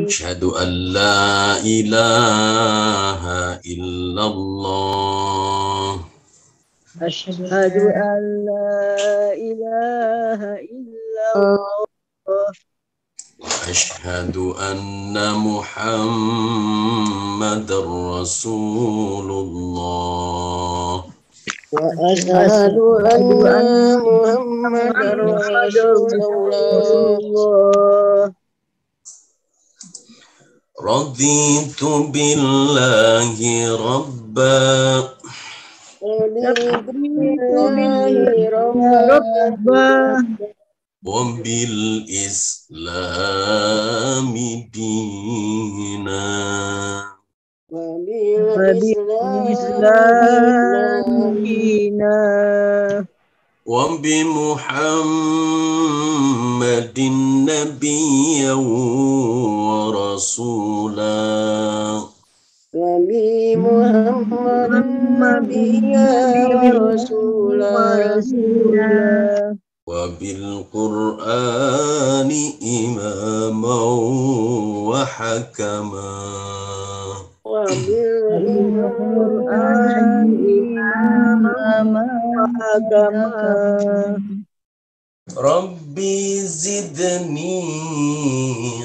أشهد أن لا إله إلا الله أشهد أن لا إله إلا الله وأشهد أن محمد رسول الله وأشهد أن محمد رسول الله رضيت بالله ربا رضيت بالله ربا وبالإسلام دينا وبالإسلام دينا وبمحمد نبيا ورسولا وبمحمد نبيا ورسولا وبالقرآن إماما وحكما وبالقرآن إماما وحكما ربي زدني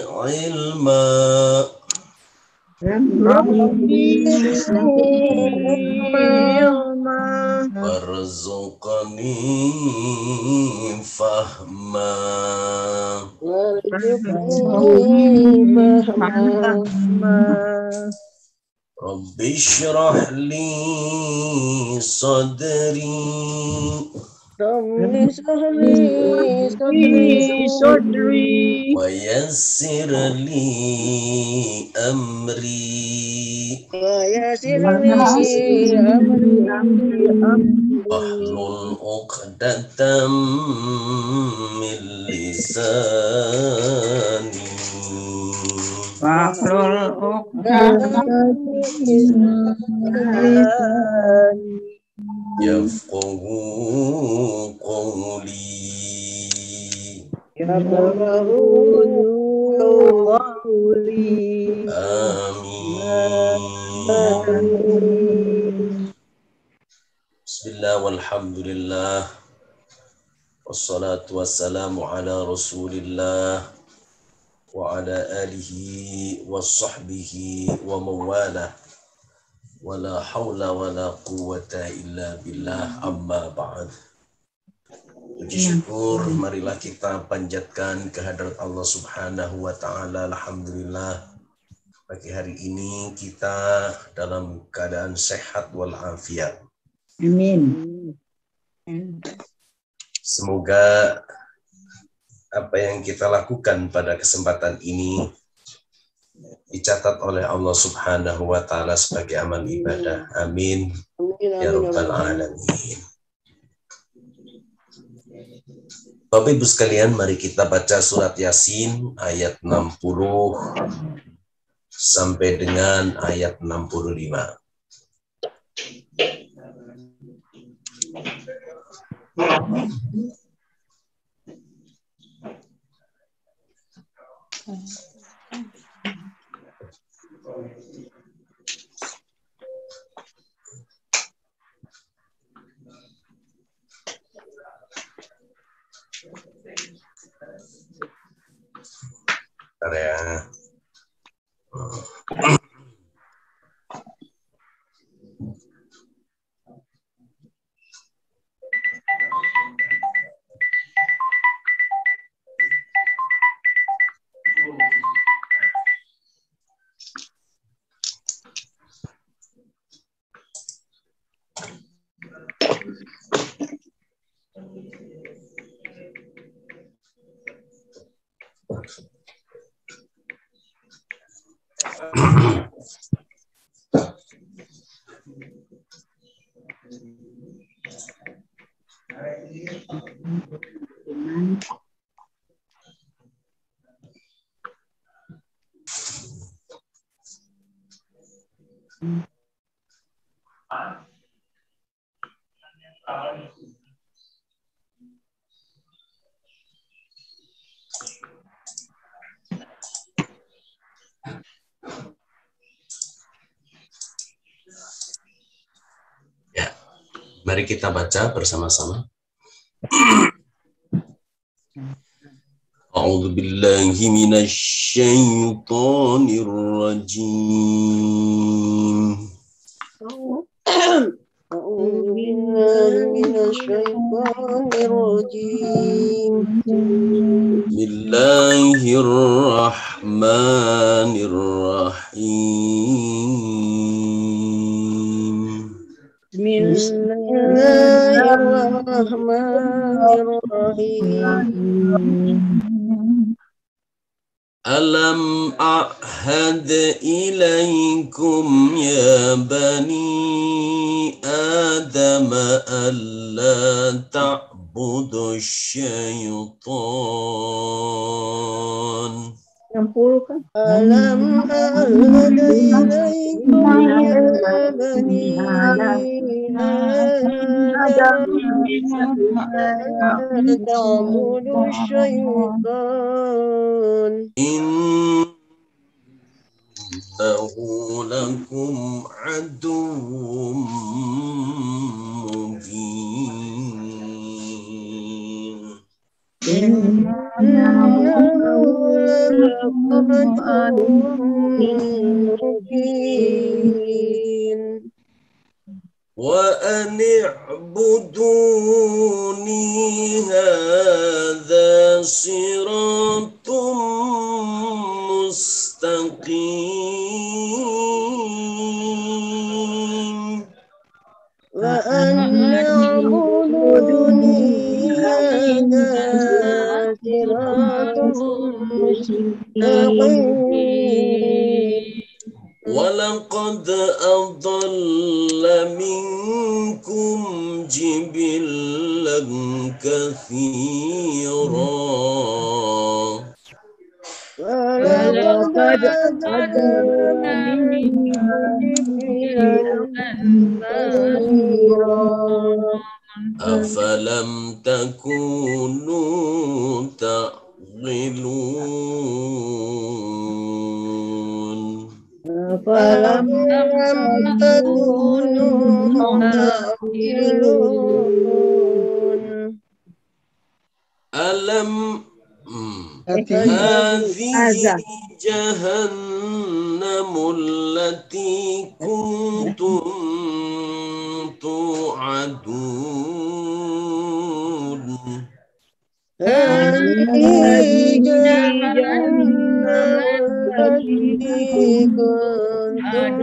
علما ربي زدني علما وارزقني فهما رب اشرح لي صدري صدري ويسر لي أمري واحلل عقدة من لساني يفقه قولي آمين بسم الله والحمد لله والصلاة والسلام على رسول الله وعلى آله وصحبه ومواله ولا حول ولا قوة إلا بالله أما بعد. Puji syukur marilah kita panjatkan kehadirat Allah Subhanahu wa taala. Alhamdulillah pagi hari ini kita dalam keadaan sehat walafiat. Amin. Semoga apa yang kita lakukan pada kesempatan ini dicatat oleh Allah Subhanahu wa taala sebagai amal ibadah. Amin ya rabbal alamin. Bapak Ibu sekalian, mari kita baca surat Yasin ayat 60 sampai dengan ayat 65. Bentar ya. Mari kita baca bersama-sama. A'udzu billahi minasyaitonir rajim. أعوذ بالله من الشيطان الرجيم. Bismillahirrahmanirrahim. بسم الله الرحمن الرحيم. Alam a'had ilaikum ya bani Adam alla ta'budu syaitan. 60 kan? ألم أعهد إليكم يا بني آدم ألا تعبدوا الشيطان Innahu lakum aduwwum mubin. إنه لكم عدو مبين Wa an i'buduni hadza siratum mustaqim. وأن اعبدوني هذا صراط مستقيم Walaqad adalla minkum jibillan katsira. ولقد أضل منكم جبلا كثيرا Afalam takunu ta'qilun. فلم تكونوا تعقلون Alam hadhihi jahannamul lati kuntum tu'adun. هذه جهنم التي كنتم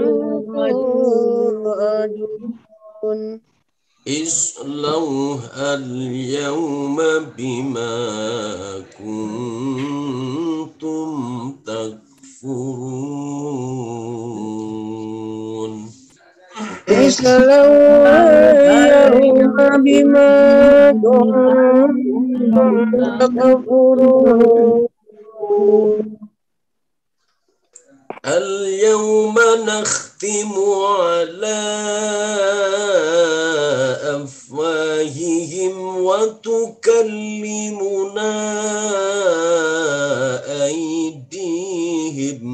توعدون Islauha al-yawma bima kuntum takfurun. اصلوها اليوم بما كنتم تكفرون Al-yawma nakhtimu ala afwahihim wa tukallimuna aydihim.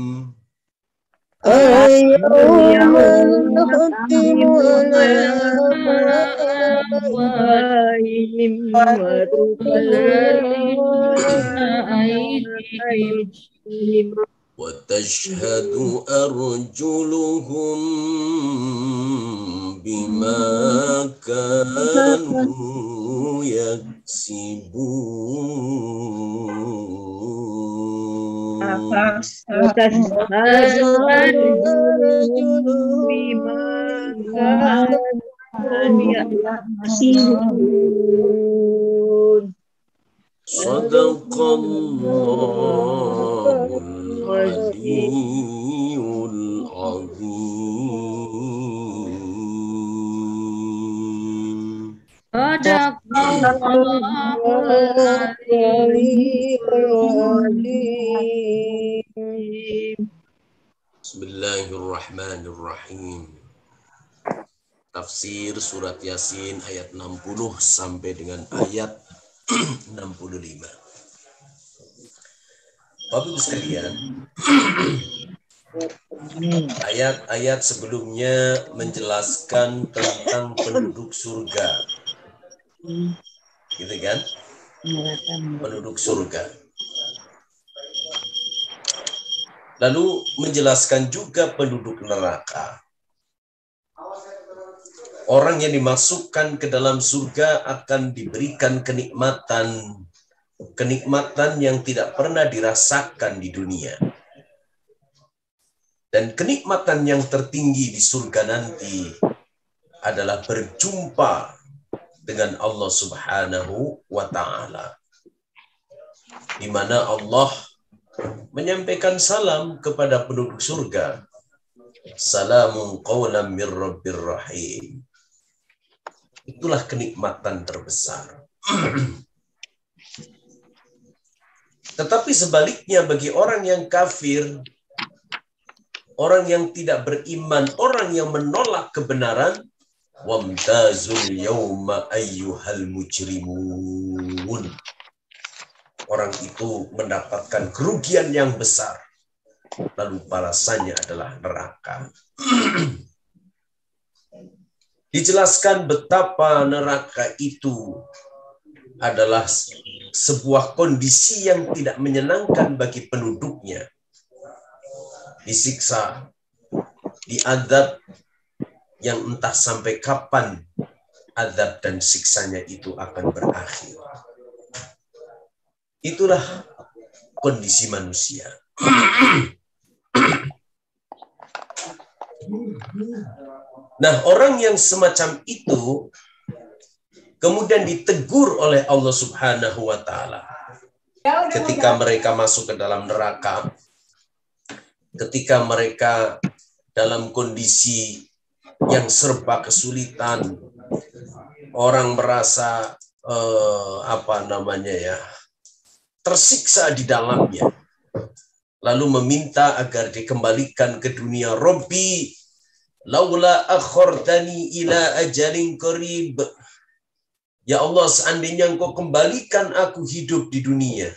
اليوم نختم على أفواههم وتكلمنا أيديهم وتشهد أرجلهم بما كانوا يكسبون. وتشهد أرجلهم بما كانوا يكسبون. Sadaqallahul Aliyyul Azim. Bismillahirrahmanirrahim. Tafsir surat Yasin ayat 60 sampai dengan ayat 65. Bapak Ibu sekalian, Ayat-ayat sebelumnya menjelaskan tentang penduduk surga. Gitu kan? Penduduk surga. Lalu menjelaskan juga penduduk neraka. Orang yang dimasukkan ke dalam surga akan diberikan kenikmatan yang tidak pernah dirasakan di dunia. Dan kenikmatan yang tertinggi di surga nanti adalah berjumpa dengan Allah Subhanahu wa Ta'ala, di mana Allah menyampaikan salam kepada penduduk surga. Salamun qawlan mir rabbir rahim. Itulah kenikmatan terbesar. Tetapi sebaliknya bagi orang yang kafir, orang yang tidak beriman, orang yang menolak kebenaran, wamtazul yawma ayyuhal mujrimun. Orang itu mendapatkan kerugian yang besar. Lalu balasannya adalah neraka. Dijelaskan betapa neraka itu adalah sebuah kondisi yang tidak menyenangkan bagi penduduknya. Disiksa, diazab, yang entah sampai kapan azab dan siksanya itu akan berakhir. Itulah kondisi manusia. Nah, orang yang semacam itu kemudian ditegur oleh Allah Subhanahu wa Ta'ala ketika mereka masuk ke dalam neraka, ketika mereka dalam kondisi yang serba kesulitan, orang merasa tersiksa di dalamnya, lalu meminta agar dikembalikan ke dunia. Rabbi laula akhortani ila ajalin qarib. Ya Allah, seandainya engkau kembalikan aku hidup di dunia,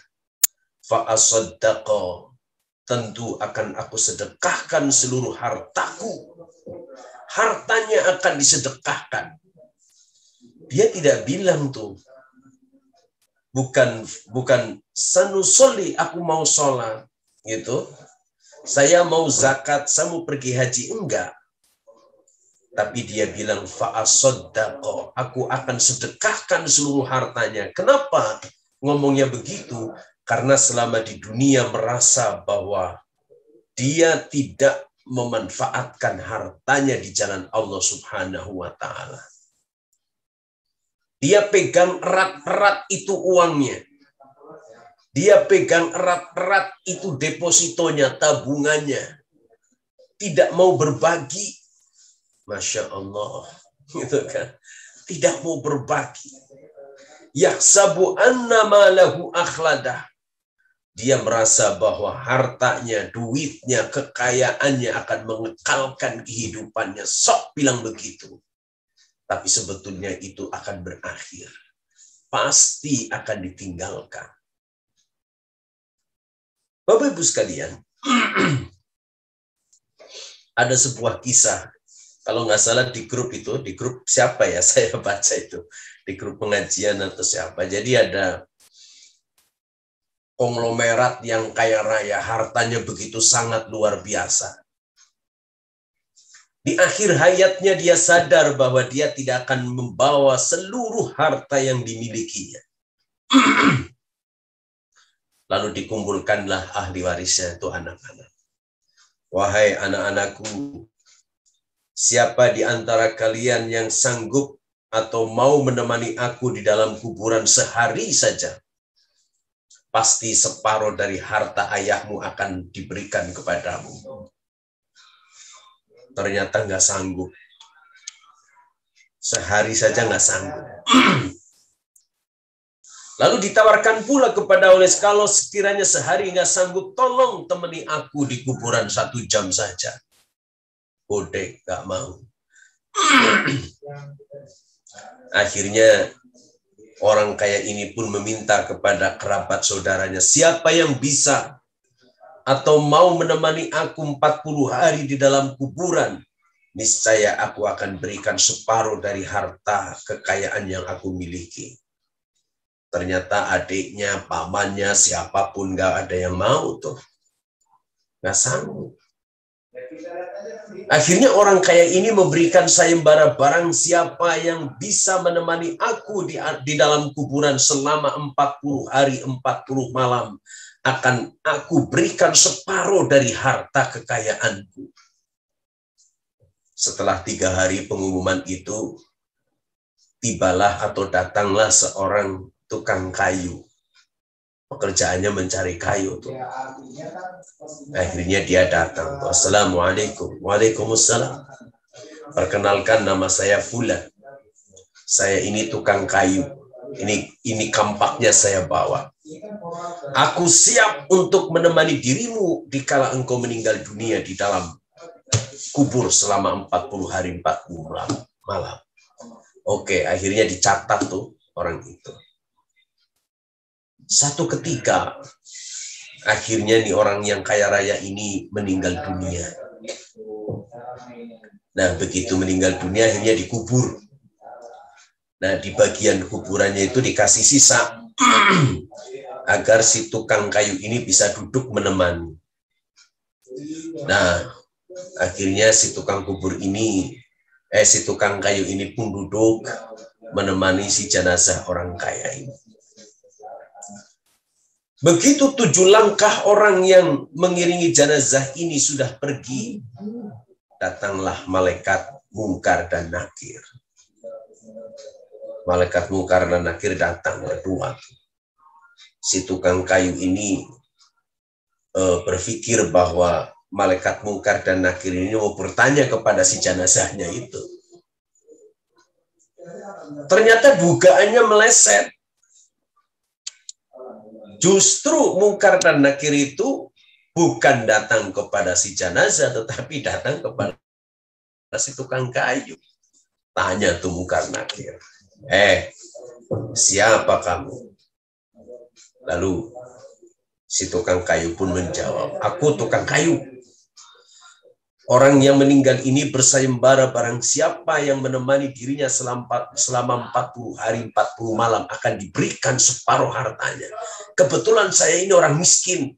fa asaddaqa, tentu akan aku sedekahkan seluruh hartaku. Hartanya akan disedekahkan. Dia tidak bilang tuh, bukan sanusoli, aku mau sholat gitu, saya mau zakat, saya mau pergi haji, enggak. Tapi dia bilang fa'asoddaqo, aku akan sedekahkan seluruh hartanya. Kenapa ngomongnya begitu? Karena selama di dunia merasa bahwa dia tidak memanfaatkan hartanya di jalan Allah Subhanahu wa Ta'ala. Dia pegang erat-erat itu uangnya. Dia pegang erat-erat itu depositonya, tabungannya. Tidak mau berbagi. Masya Allah. Gitu kan? Tidak mau berbagi. Yahsabu anna malahu akhladah. Dia merasa bahwa hartanya, duitnya, kekayaannya akan mengekalkan kehidupannya. Sok bilang begitu. Tapi sebetulnya itu akan berakhir. Pasti akan ditinggalkan. Bapak Ibu sekalian, ada sebuah kisah. Kalau nggak salah di grup itu, di grup siapa ya, saya baca itu. Di grup pengajian atau siapa. Jadi ada konglomerat yang kaya raya, hartanya begitu sangat luar biasa. Di akhir hayatnya dia sadar bahwa dia tidak akan membawa seluruh harta yang dimilikinya. Lalu dikumpulkanlah ahli warisnya, itu anak-anak. Wahai anak-anakku, siapa di antara kalian yang sanggup atau mau menemani aku di dalam kuburan sehari saja? Pasti separuh dari harta ayahmu akan diberikan kepadamu. Ternyata nggak sanggup. Sehari saja nggak sanggup. Lalu ditawarkan pula kepada Oles, kalau sekiranya sehari nggak sanggup, tolong temani aku di kuburan 1 jam saja. Bodek, nggak mau. Akhirnya orang kaya ini pun meminta kepada kerabat saudaranya, siapa yang bisa atau mau menemani aku 40 hari di dalam kuburan, niscaya aku akan berikan separuh dari harta kekayaan yang aku miliki. Ternyata adiknya, pamannya, siapapun gak ada yang mau tuh. Gak sanggup. Akhirnya orang kaya ini memberikan sayembara, barang siapa yang bisa menemani aku di dalam kuburan selama 40 hari 40 malam, akan aku berikan separuh dari harta kekayaanku. Setelah 3 hari pengumuman itu, tibalah atau datanglah seorang tukang kayu. Pekerjaannya mencari kayu tuh. Akhirnya dia datang. Assalamualaikum. Waalaikumsalam. Perkenalkan, nama saya Fulan. Saya ini tukang kayu. Ini kampaknya saya bawa. Aku siap untuk menemani dirimu dikala engkau meninggal dunia di dalam kubur selama 40 hari 40 malam. Oke, akhirnya dicatat tuh orang itu. Satu ketika, akhirnya nih orang yang kaya raya ini meninggal dunia. Nah, begitu meninggal dunia, akhirnya dikubur. Nah, di bagian kuburannya itu dikasih sisa, agar si tukang kayu ini bisa duduk menemani. Nah, akhirnya si tukang kayu ini pun duduk menemani si jenazah orang kaya ini. Begitu 7 langkah orang yang mengiringi jenazah ini sudah pergi, datanglah malaikat Mungkar dan Nakir. Malaikat Mungkar dan Nakir datang berdua. Si tukang kayu ini berpikir bahwa malaikat Mungkar dan Nakir ini mau bertanya kepada si jenazahnya itu. Ternyata dugaannya meleset. Justru Mungkar dan Nakir itu bukan datang kepada si jenazah, tetapi datang kepada si tukang kayu. Tanya tuh Mungkar Nakir, siapa kamu? Lalu si tukang kayu pun menjawab, aku tukang kayu. Orang yang meninggal ini bersayembara, barang siapa yang menemani dirinya selama 40 hari 40 malam akan diberikan separuh hartanya. Kebetulan saya ini orang miskin,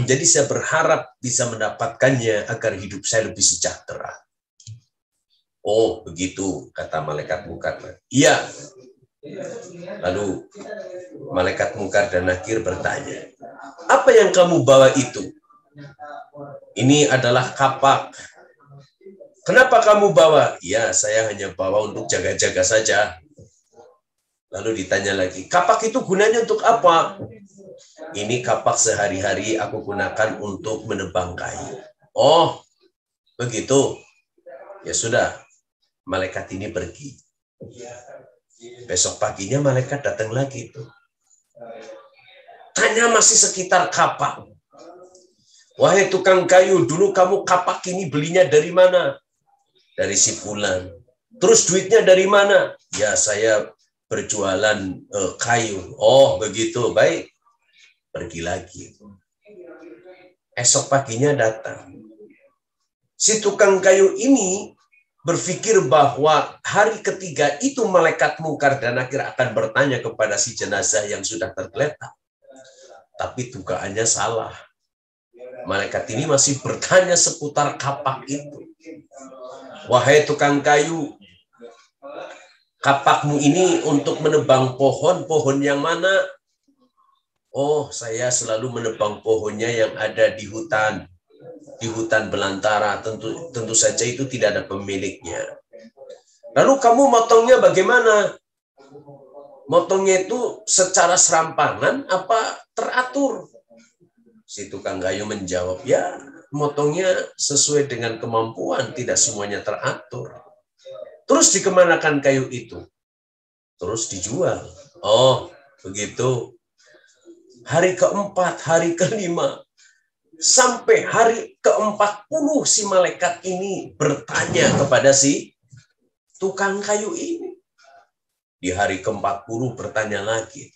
jadi saya berharap bisa mendapatkannya agar hidup saya lebih sejahtera. Oh begitu, kata malaikat Mungkar. Iya. Lalu malaikat Mungkar dan Nakir bertanya, apa yang kamu bawa itu? Ini adalah kapak. Kenapa kamu bawa? Ya, saya hanya bawa untuk jaga-jaga saja. Lalu ditanya lagi, kapak itu gunanya untuk apa? Ini kapak sehari-hari aku gunakan untuk menebang kayu. Oh, begitu. Ya sudah, malaikat ini pergi. Besok paginya malaikat datang lagi tuh. Tanya masih sekitar kapak. Wahai tukang kayu, dulu kamu kapak ini belinya dari mana? Dari si Fulan. Terus duitnya dari mana? Ya, saya berjualan kayu. Oh, begitu. Baik. Pergi lagi. Esok paginya datang. Si tukang kayu ini berpikir bahwa hari ketiga itu malaikat Mungkar dan Nakir akan bertanya kepada si jenazah yang sudah tergeletak. Tapi dugaannya salah. Malaikat ini masih bertanya seputar kapak itu. Wahai tukang kayu, kapakmu ini untuk menebang pohon yang mana? Oh, saya selalu menebang pohonnya yang ada di hutan belantara. Tentu saja itu tidak ada pemiliknya. Lalu kamu motongnya bagaimana? Motongnya itu secara serampangan apa teratur? Si tukang kayu menjawab, ya motongnya sesuai dengan kemampuan, tidak semuanya teratur. Terus dikemanakan kayu itu? Terus dijual. Oh, begitu. Hari keempat, hari kelima, sampai hari ke-40 si malaikat ini bertanya kepada si tukang kayu ini. Di hari ke-40 bertanya lagi.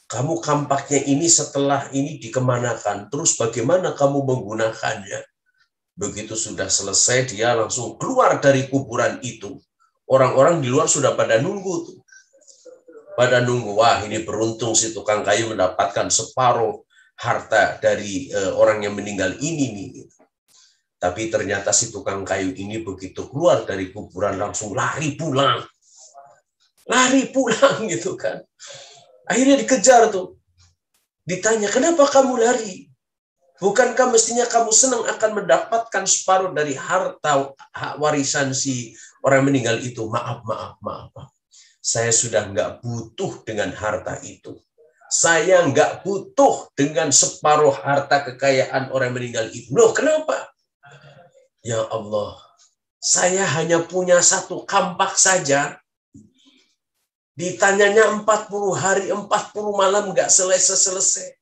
Kamu kampaknya ini setelah ini dikemanakan, terus bagaimana kamu menggunakannya? Begitu sudah selesai, dia langsung keluar dari kuburan itu. Orang-orang di luar sudah pada nunggu tuh. Pada nunggu, wah ini beruntung si tukang kayu mendapatkan separuh harta dari orang yang meninggal ini nih. Tapi ternyata si tukang kayu ini begitu keluar dari kuburan langsung lari pulang. Lari pulang gitu kan. Akhirnya dikejar tuh. Ditanya, kenapa kamu lari? Bukankah mestinya kamu senang akan mendapatkan separuh dari harta warisan si orang meninggal itu? Maaf. Saya sudah nggak butuh dengan harta itu. Saya nggak butuh dengan separuh harta kekayaan orang meninggal itu. Loh, kenapa? Ya Allah, saya hanya punya satu kampak saja. Ditanyanya 40 hari, 40 malam nggak selesai-selesai.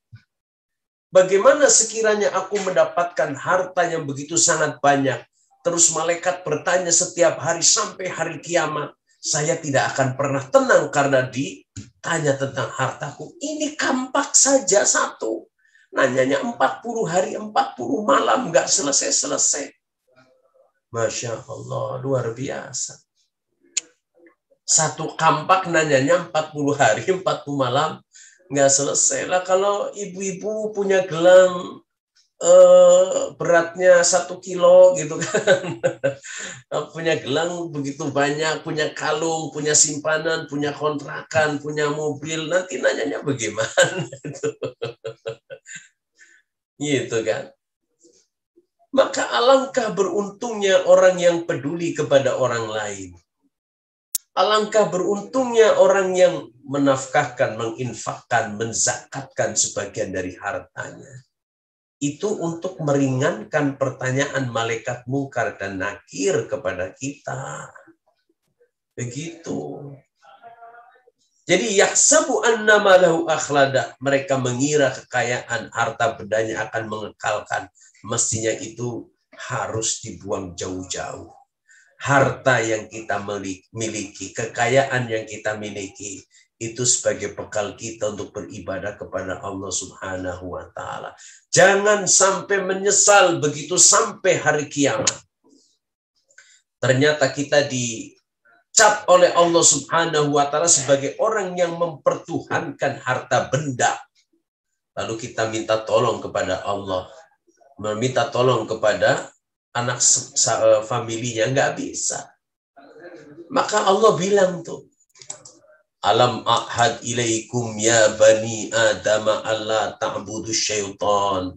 Bagaimana sekiranya aku mendapatkan harta yang begitu sangat banyak, terus malaikat bertanya setiap hari sampai hari kiamat, saya tidak akan pernah tenang karena ditanya tentang hartaku. Ini kampak saja satu. Nanyanya 40 hari, 40 malam nggak selesai-selesai. Masya Allah, luar biasa. Satu kampak nanyanya 40 hari, 40 malam, nggak selesai lah. Kalau ibu-ibu punya gelang beratnya 1 kilo gitu kan, punya gelang begitu banyak, punya kalung, punya simpanan, punya kontrakan, punya mobil, nanti nanyanya bagaimana? Gitu kan. Maka alangkah beruntungnya orang yang peduli kepada orang lain. Alangkah beruntungnya orang yang menafkahkan, menginfakkan, menzakatkan sebagian dari hartanya. Itu untuk meringankan pertanyaan malaikat mungkar dan nakir kepada kita. Begitu. Jadi yahsabu annama lahu akhlada. Mereka mengira kekayaan harta bendanya akan mengekalkan. Mestinya itu harus dibuang jauh-jauh. Harta yang kita miliki, kekayaan yang kita miliki, itu sebagai bekal kita untuk beribadah kepada Allah Subhanahu wa Ta'ala. Jangan sampai menyesal begitu sampai hari kiamat. Ternyata kita dicap oleh Allah Subhanahu wa Ta'ala sebagai orang yang mempertuhankan harta benda. Lalu kita minta tolong kepada Allah, meminta tolong kepada anak familinya, nggak bisa. Maka Allah bilang tuh, alam ahad ilaikum ya bani adam alla ta'budu syaitan.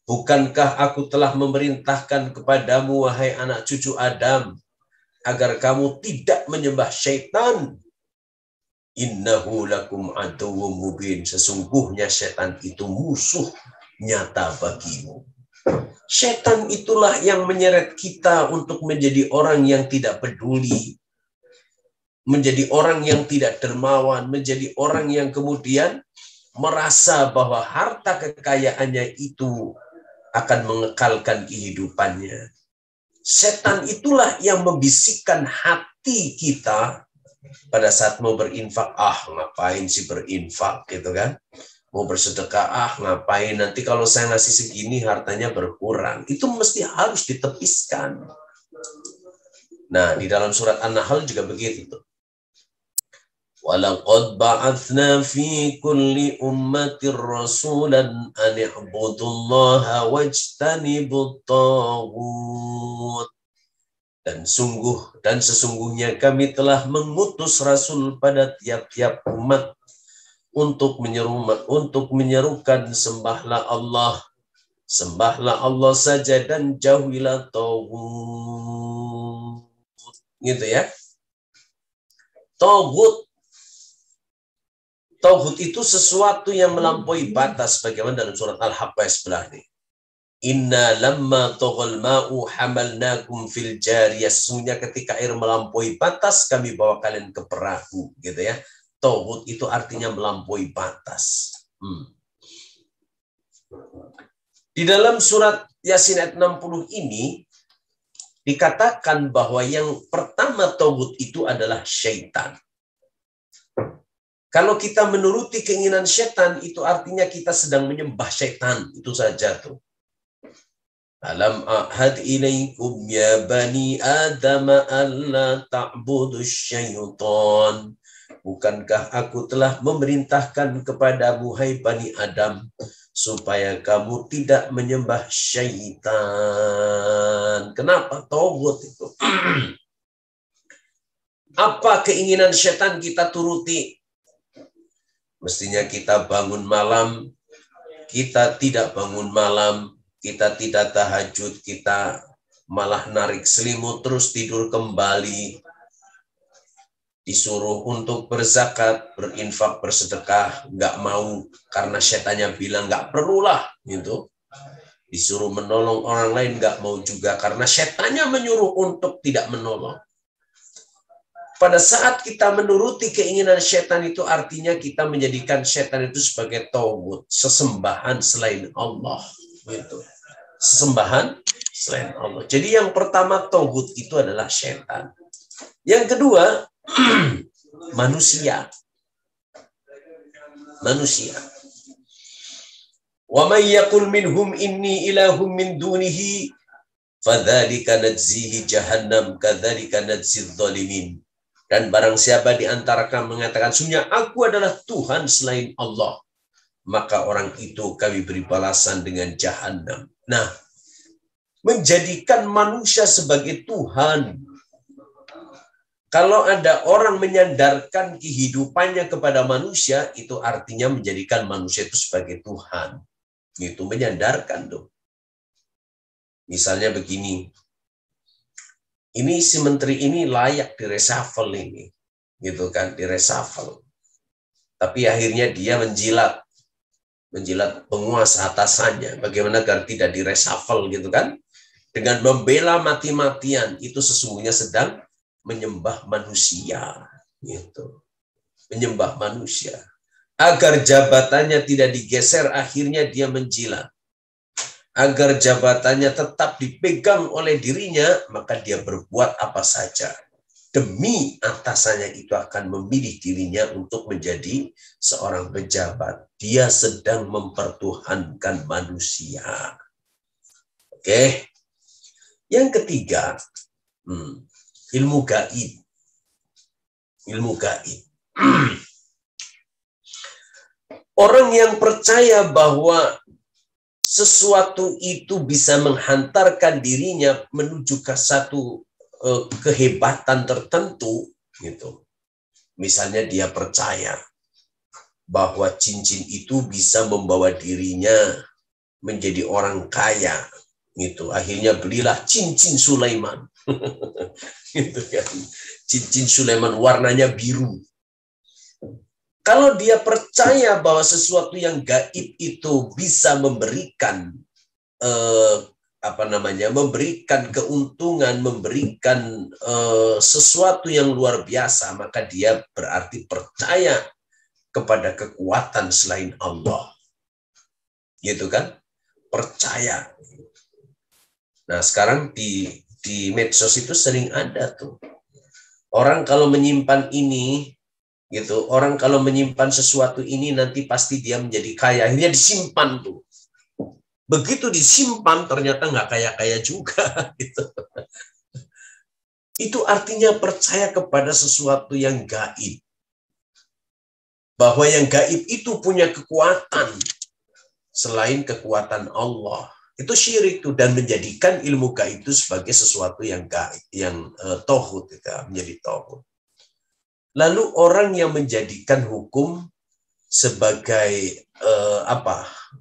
Bukankah aku telah memerintahkan kepadamu wahai anak cucu Adam agar kamu tidak menyembah syaitan? Innahu lakum aduwwum mubin. Sesungguhnya syaitan itu musuh nyata bagimu. Setan itulah yang menyeret kita untuk menjadi orang yang tidak peduli, menjadi orang yang tidak dermawan, menjadi orang yang kemudian merasa bahwa harta kekayaannya itu akan mengekalkan kehidupannya. Setan itulah yang membisikkan hati kita pada saat mau berinfak, ngapain sih berinfak gitu kan? Mau bersedekah, ngapain, nanti kalau saya ngasih segini hartanya berkurang. Itu mesti harus ditepiskan. Nah, di dalam surat An-Nahl juga begitu tuh. Walaqad ba'atsna fi kulli ummatir rasulan an i'budullaha wajtanibut taghut. Dan sesungguhnya kami telah mengutus rasul pada tiap-tiap umat untuk menyerukan sembahlah Allah saja dan jauhilah taghut. Gitu ya. Taghut itu sesuatu yang melampaui batas, bagaimana dalam surat Al-Haqqah sebelah ini. Inna lamma taghal ma'u hamalnakum fil jariyah. Sesungguhnya ketika air melampaui batas, kami bawa kalian ke perahu, gitu ya. Taghut itu artinya melampaui batas. Di dalam surat Yasin ayat 60 ini dikatakan bahwa yang pertama taghut itu adalah syaitan. Kalau kita menuruti keinginan setan, itu artinya kita sedang menyembah setan. Itu saja tuh. Alam ahad ilaikum ya bani Adam alla ta'budu syaitan. Bukankah aku telah memerintahkan kepadamu, hai Bani Adam, supaya kamu tidak menyembah syaitan. Kenapa? Tauhid itu. Apa keinginan setan kita turuti? Mestinya kita bangun malam, kita tidak bangun malam, kita tidak tahajud, kita malah narik selimut terus tidur kembali. Disuruh untuk berzakat, berinfak, bersedekah, nggak mau karena setannya bilang nggak perlulah gitu. Disuruh menolong orang lain nggak mau juga karena setannya menyuruh untuk tidak menolong. Pada saat kita menuruti keinginan setan itu artinya kita menjadikan setan itu sebagai tauhid, sesembahan selain Allah. Gitu. Sesembahan selain Allah. Jadi yang pertama tauhid itu adalah setan. Yang kedua manusia. Manusia. Wa may yaqul minhum inni ilahum min dunihi fadzalika najzihi jahannam kadzalika najzidz zalimin. Dan barang siapa di antara kamu mengatakan, sungguh aku adalah Tuhan selain Allah, maka orang itu kami beri balasan dengan jahannam. Nah, menjadikan manusia sebagai Tuhan. Kalau ada orang menyandarkan kehidupannya kepada manusia, itu artinya menjadikan manusia itu sebagai Tuhan. Itu menyandarkan tuh. Misalnya begini, ini si menteri ini layak direshuffle ini, gitu kan, direshuffle. Tapi akhirnya dia menjilat penguasa atasannya. Bagaimana agar tidak direshuffle gitu kan? Dengan membela mati-matian, itu sesungguhnya sedang menyembah manusia, gitu. Menyembah manusia. Agar jabatannya tidak digeser, akhirnya dia menjilat. Agar jabatannya tetap dipegang oleh dirinya, maka dia berbuat apa saja. Demi atasannya itu akan memilih dirinya untuk menjadi seorang pejabat. Dia sedang mempertuhankan manusia. Oke. Yang ketiga, ilmu gaib. Ilmu gaib. Orang yang percaya bahwa sesuatu itu bisa menghantarkan dirinya menuju ke satu kehebatan tertentu, gitu. Misalnya dia percaya bahwa cincin itu bisa membawa dirinya menjadi orang kaya, gitu. Akhirnya belilah cincin Sulaiman, gitu kan. Cincin Sulaiman warnanya biru. Kalau dia percaya bahwa sesuatu yang gaib itu bisa memberikan memberikan keuntungan, memberikan sesuatu yang luar biasa, maka dia berarti percaya kepada kekuatan selain Allah. Gitu kan? Percaya. Nah, sekarang di medsos itu sering ada tuh. Orang kalau menyimpan ini, gitu, orang kalau menyimpan sesuatu ini nanti pasti dia menjadi kaya. Akhirnya disimpan tuh. Begitu disimpan ternyata nggak kaya-kaya juga. Gitu. Itu artinya percaya kepada sesuatu yang gaib. Bahwa yang gaib itu punya kekuatan selain kekuatan Allah. Itu syirik tuh, dan menjadikan ilmu gaib itu sebagai sesuatu yang gaib, yang tauhid, gitu, menjadi tauhid. Lalu orang yang menjadikan hukum sebagai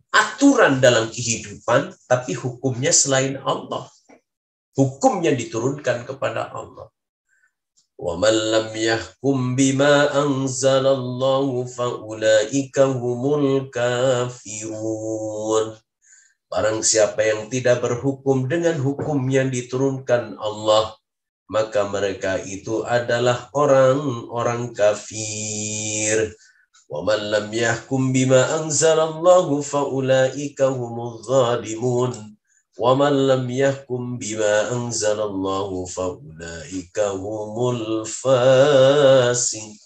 aturan dalam kehidupan, tapi hukumnya selain Allah. Hukumnya diturunkan kepada Allah. Wa man lam yahkum bima anzalallahu faulaika humul kafirun. Barang siapa yang tidak berhukum dengan hukum yang diturunkan Allah, maka mereka itu adalah orang-orang kafir. Wa man lam yahkum bima anzalallahu faulaika humuz zalimun. Wa man lam yahkum bima anzalallahu faulaika humul fasiqun.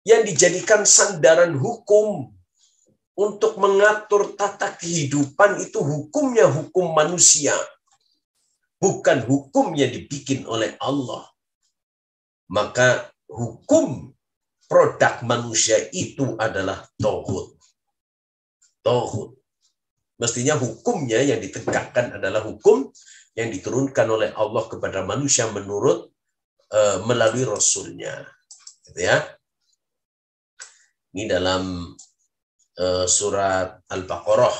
yang dijadikan sandaran hukum untuk mengatur tata kehidupan itu hukumnya hukum manusia, bukan hukum yang dibikin oleh Allah. Maka hukum produk manusia itu adalah tauhid. Tauhid. Mestinya hukumnya yang ditegakkan adalah hukum yang diturunkan oleh Allah kepada manusia menurut melalui Rasulnya. Gitu ya. Ini dalam surat Al-Baqarah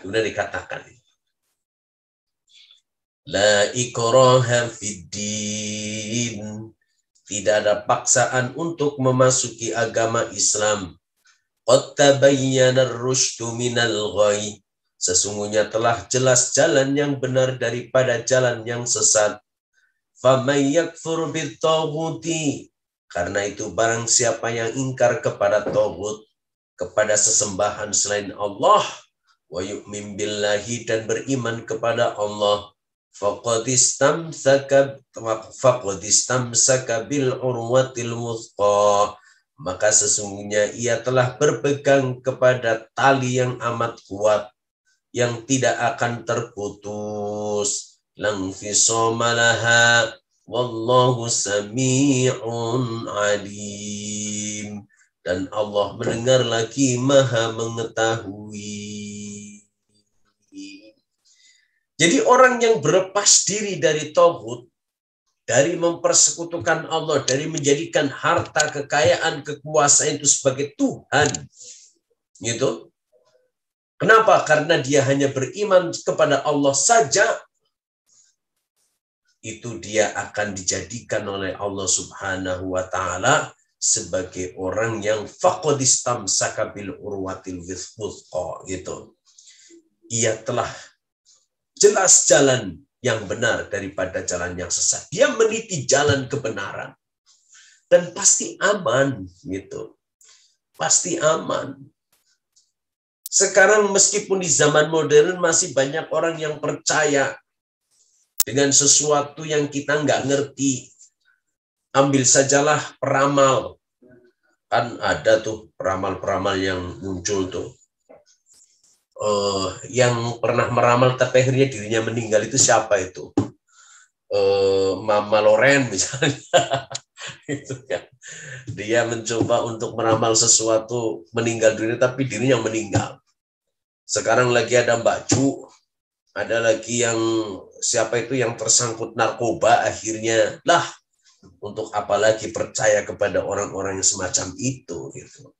sudah dikatakan. La ikraha fiddin. Tidak ada paksaan untuk memasuki agama Islam. Qad tabayyana ar-rusydu minal ghayy. Sesungguhnya telah jelas jalan yang benar daripada jalan yang sesat. Faman yakfur bit-taghuti. Karena itu barang siapa yang ingkar kepada taghut, kepada sesembahan selain Allah, wa yu'min billahi, dan beriman kepada Allah, faqad istamsaka bil urwatil wuthqa, maka sesungguhnya ia telah berpegang kepada tali yang amat kuat, yang tidak akan terputus. Lang fisama laha wallahu sami'un alim. Dan Allah mendengar lagi, maha mengetahui. Jadi orang yang berlepas diri dari tauhid, dari mempersekutukan Allah, dari menjadikan harta, kekayaan, kekuasaan itu sebagai Tuhan, gitu. Kenapa? Karena dia hanya beriman kepada Allah saja. Itu dia akan dijadikan oleh Allah Subhanahu wa Ta'ala sebagai orang yang faqad istamsaka bil urwatil wuthqa, gitu. Ia telah jelas jalan yang benar daripada jalan yang sesat. Dia meniti jalan kebenaran dan pasti aman, gitu. Pasti aman. Sekarang meskipun di zaman modern masih banyak orang yang percaya dengan sesuatu yang kita nggak ngerti. Ambil sajalah peramal. Kan ada tuh peramal-peramal yang muncul tuh. Yang pernah meramal tapi akhirnya dirinya meninggal itu siapa itu? Mama Loren misalnya. Itu kan. Dia mencoba untuk meramal sesuatu, meninggal dunia tapi dirinya meninggal. Sekarang lagi ada Mbak Cu, ada lagi yang siapa itu yang tersangkut narkoba, akhirnya lah untuk apa lagi percaya kepada orang-orang yang semacam itu, gitu.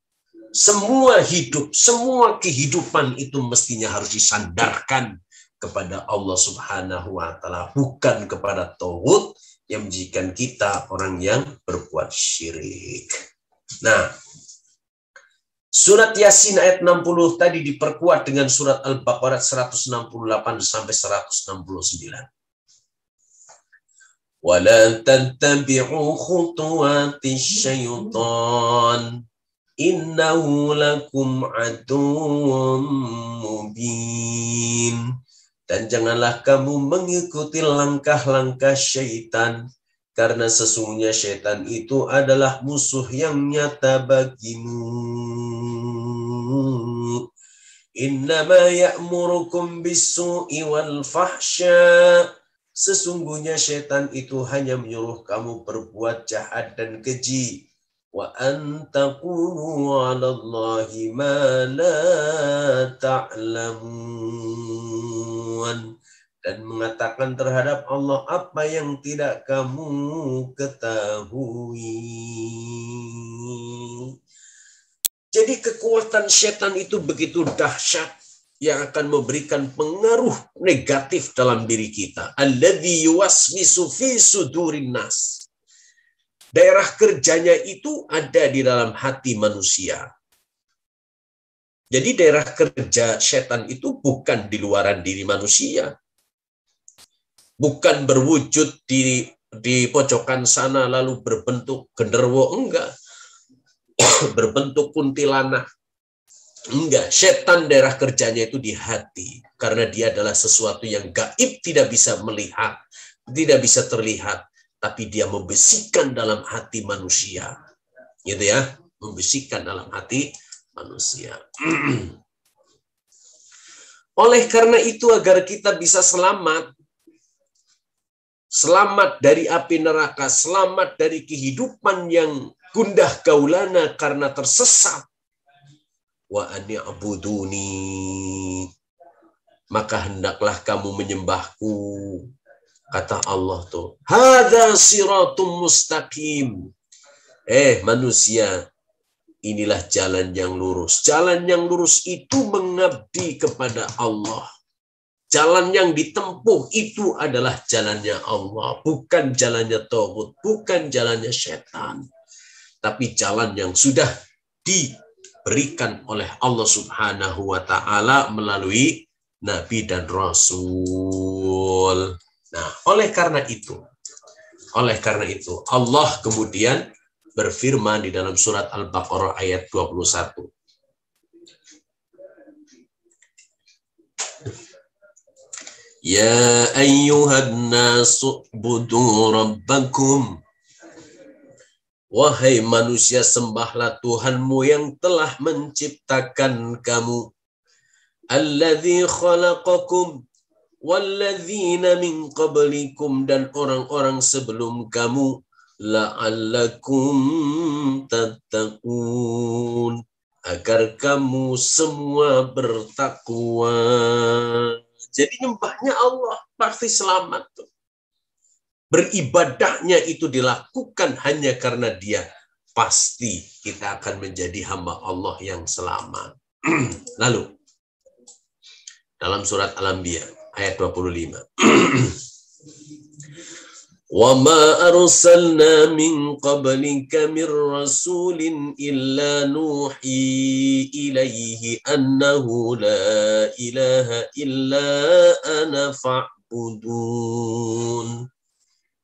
Semua hidup, semua kehidupan itu mestinya harus disandarkan kepada Allah Subhanahu wa Ta'ala, bukan kepada tauhid yang menjadikan kita orang yang berbuat syirik. Nah, surat Yasin ayat 60 tadi diperkuat dengan surat Al-Baqarah 168 sampai 169. Wala tattabi'u khutuwatis syaitan innahu lakum aduwwum mubin. Dan janganlah kamu mengikuti langkah-langkah syaitan, karena sesungguhnya syaitan itu adalah musuh yang nyata bagimu. Innama ya'murukum bis-su'i wal fahsya. Sesungguhnya syaitan itu hanya menyuruh kamu berbuat jahat dan keji. Wa an taqulu 'ala Allahi ma la ta'lamun. Dan mengatakan terhadap Allah apa yang tidak kamu ketahui. Jadi kekuatan setan itu begitu dahsyat yang akan memberikan pengaruh negatif dalam diri kita. Alladzi yuwaswisu fi sudurin nas. Daerah kerjanya itu ada di dalam hati manusia. Jadi daerah kerja setan itu bukan di luaran diri manusia. Bukan berwujud di pojokan sana lalu berbentuk genderuwo, enggak. Berbentuk kuntilanak. Enggak, setan daerah kerjanya itu di hati. Karena dia adalah sesuatu yang gaib, tidak bisa melihat, tidak bisa terlihat. tapi dia membisikkan dalam hati manusia. Gitu ya, membisikkan dalam hati manusia. Oleh karena itu, agar kita bisa selamat dari api neraka, selamat dari kehidupan yang gundah gaulana karena tersesat, wa ani'buduni, maka hendaklah kamu menyembahku. Kata Allah tuh, hadza siratum mustaqim. Manusia, inilah jalan yang lurus. Jalan yang lurus itu mengabdi kepada Allah. Jalan yang ditempuh itu adalah jalannya Allah, bukan jalannya tauhid, bukan jalannya setan, tapi jalan yang sudah diberikan oleh Allah Subhanahu wa Ta'ala melalui Nabi dan Rasul. Nah, oleh karena itu Allah kemudian berfirman di dalam surat Al-Baqarah ayat 21. Ya ayyuhan nasu budu rabbakum. Wahai manusia, sembahlah Tuhanmu yang telah menciptakan kamu. Alladzi khalaqakum walladzina min qablikum, dan orang-orang sebelum kamu, la'allakum tattaqun, agar kamu semua bertakwa. Jadi nyembahnya Allah pasti selamat tuh. Beribadahnya itu dilakukan hanya karena Dia, pasti kita akan menjadi hamba Allah yang selamat. Lalu dalam surat Al-Anbiya ayat 25. Wa ma arsalna min qablika mir rasulin illa nuhi ilaihi annahu la ilaha illa ana fa'budun.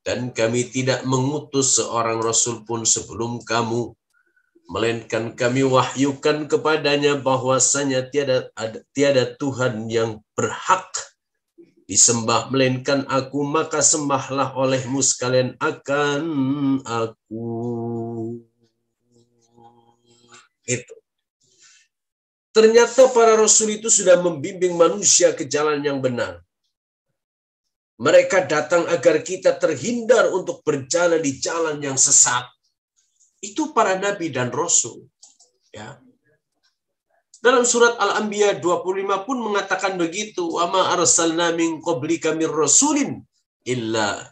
Dan kami tidak mengutus seorang rasul pun sebelum kamu, melainkan kami wahyukan kepadanya bahwasanya tiada Tuhan yang berhak disembah melainkan aku, maka sembahlah olehmu sekalian akan aku. Itu. Ternyata para rasul itu sudah membimbing manusia ke jalan yang benar. Mereka datang agar kita terhindar untuk berjalan di jalan yang sesat. Itu para nabi dan rasul. Ya. Dalam surat Al-Anbiya 25 pun mengatakan begitu. Wa ma arsalna min qablika mir rasulin illa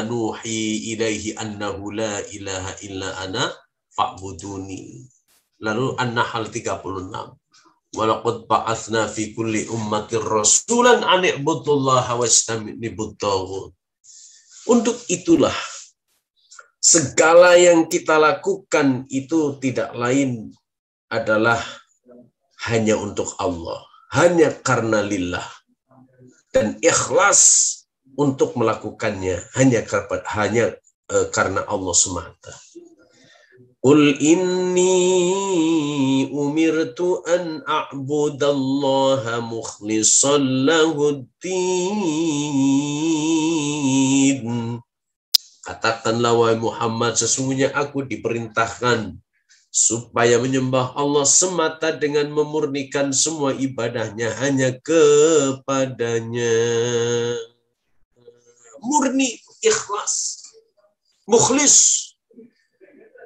nuhi ilaihi annahu la ilaha illa ana fa'buduni. Lalu An-Nahl 36. Wa laqad ba'atsna fi kulli ummatir rasulan an i'budullaha wajtanibut taghut. Untuk itulah segala yang kita lakukan itu tidak lain adalah hanya untuk Allah, hanya karena lillah, dan ikhlas untuk melakukannya hanya karena Allah semata. Qul inni umirtu an a'budallaha mukhlishan lahuddin. Katakanlah wahai Muhammad, sesungguhnya aku diperintahkan supaya menyembah Allah semata dengan memurnikan semua ibadahnya hanya kepadanya. Murni, ikhlas, mukhlis.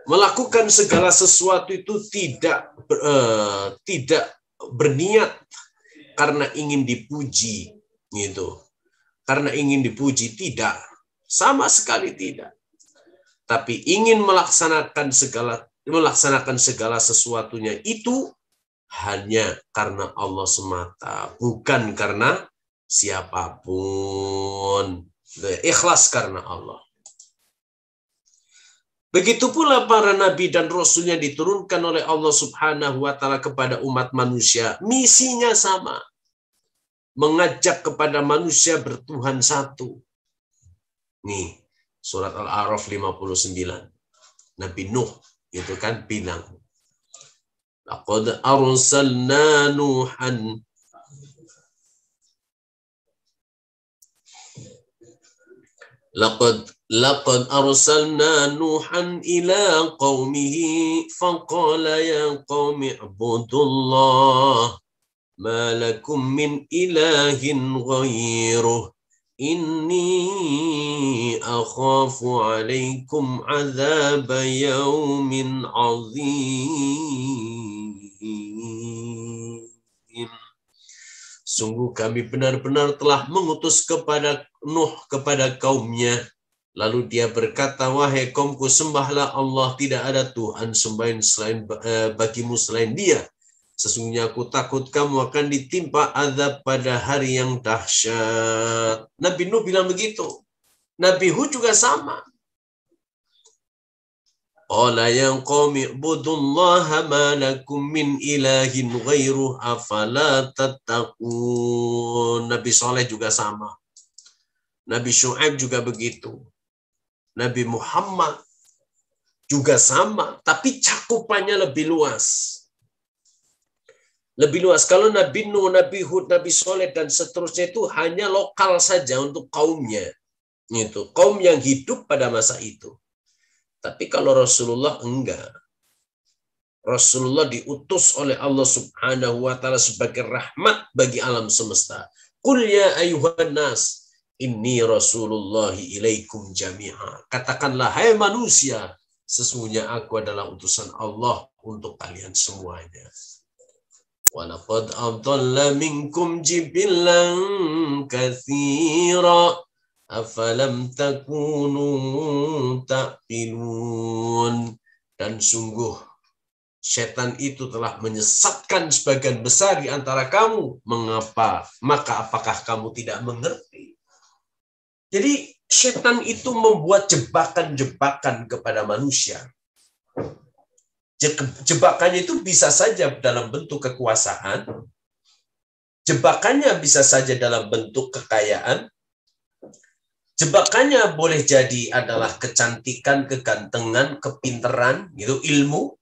Melakukan segala sesuatu itu tidak berniat karena ingin dipuji, gitu. Karena ingin dipuji, tidak. Sama sekali tidak. Tapi ingin melaksanakan segala sesuatunya itu hanya karena Allah semata, bukan karena siapapun. Ikhlas karena Allah. Begitu pula para nabi dan rasulnya diturunkan oleh Allah Subhanahu wa Ta'ala kepada umat manusia. Misinya sama. Mengajak kepada manusia bertuhan satu. Nih, surat Al-A'raf 59. Nabi Nuh itu kan bilang, laqad arsalna Nuhan Laqad arsalna Nuhan ila qaumihi faqala ya qaumi ibudullah ma lakum min ilahin ghairuh inni akhafu alaikum azaba yaumin azim. Sungguh kami benar-benar telah mengutus kepada Nuh kepada kaumnya. Lalu dia berkata, wahai kaumku, sembahlah Allah, tidak ada Tuhan sembahan selain bagimu selain Dia. Sesungguhnya aku takut kamu akan ditimpa azab pada hari yang dahsyat. Nabi Nuh bilang begitu. Nabi Hud juga sama. Qala yang qaumi ibudullaha ma lakum min ilahin ghairuh afala tattaqun. Nabi Saleh juga sama. Nabi Syuaib juga begitu. Nabi Muhammad juga sama, tapi cakupannya lebih luas. Lebih luas. Kalau Nabi Nuh, Nabi Hud, Nabi Soleh, dan seterusnya itu hanya lokal saja untuk kaumnya. Itu kaum yang hidup pada masa itu. Tapi kalau Rasulullah enggak. Rasulullah diutus oleh Allah Subhanahu wa Ta'ala sebagai rahmat bagi alam semesta. Qul ya ayyuhan nas, inni Rasulullahi ilaikum jami'a. Katakanlah, hai manusia, sesungguhnya aku adalah utusan Allah untuk kalian semuanya. Walaqad adalla minkum jibillan katsira afalam takunu ta'qilun. Dan sungguh setan itu telah menyesatkan sebagian besar di antara kamu. Mengapa? Maka apakah kamu tidak mengerti? Jadi setan itu membuat jebakan-jebakan kepada manusia. Jebakannya itu bisa saja dalam bentuk kekuasaan. Jebakannya bisa saja dalam bentuk kekayaan. Jebakannya boleh jadi adalah kecantikan, kegantengan, kepinteran, gitu, ilmu.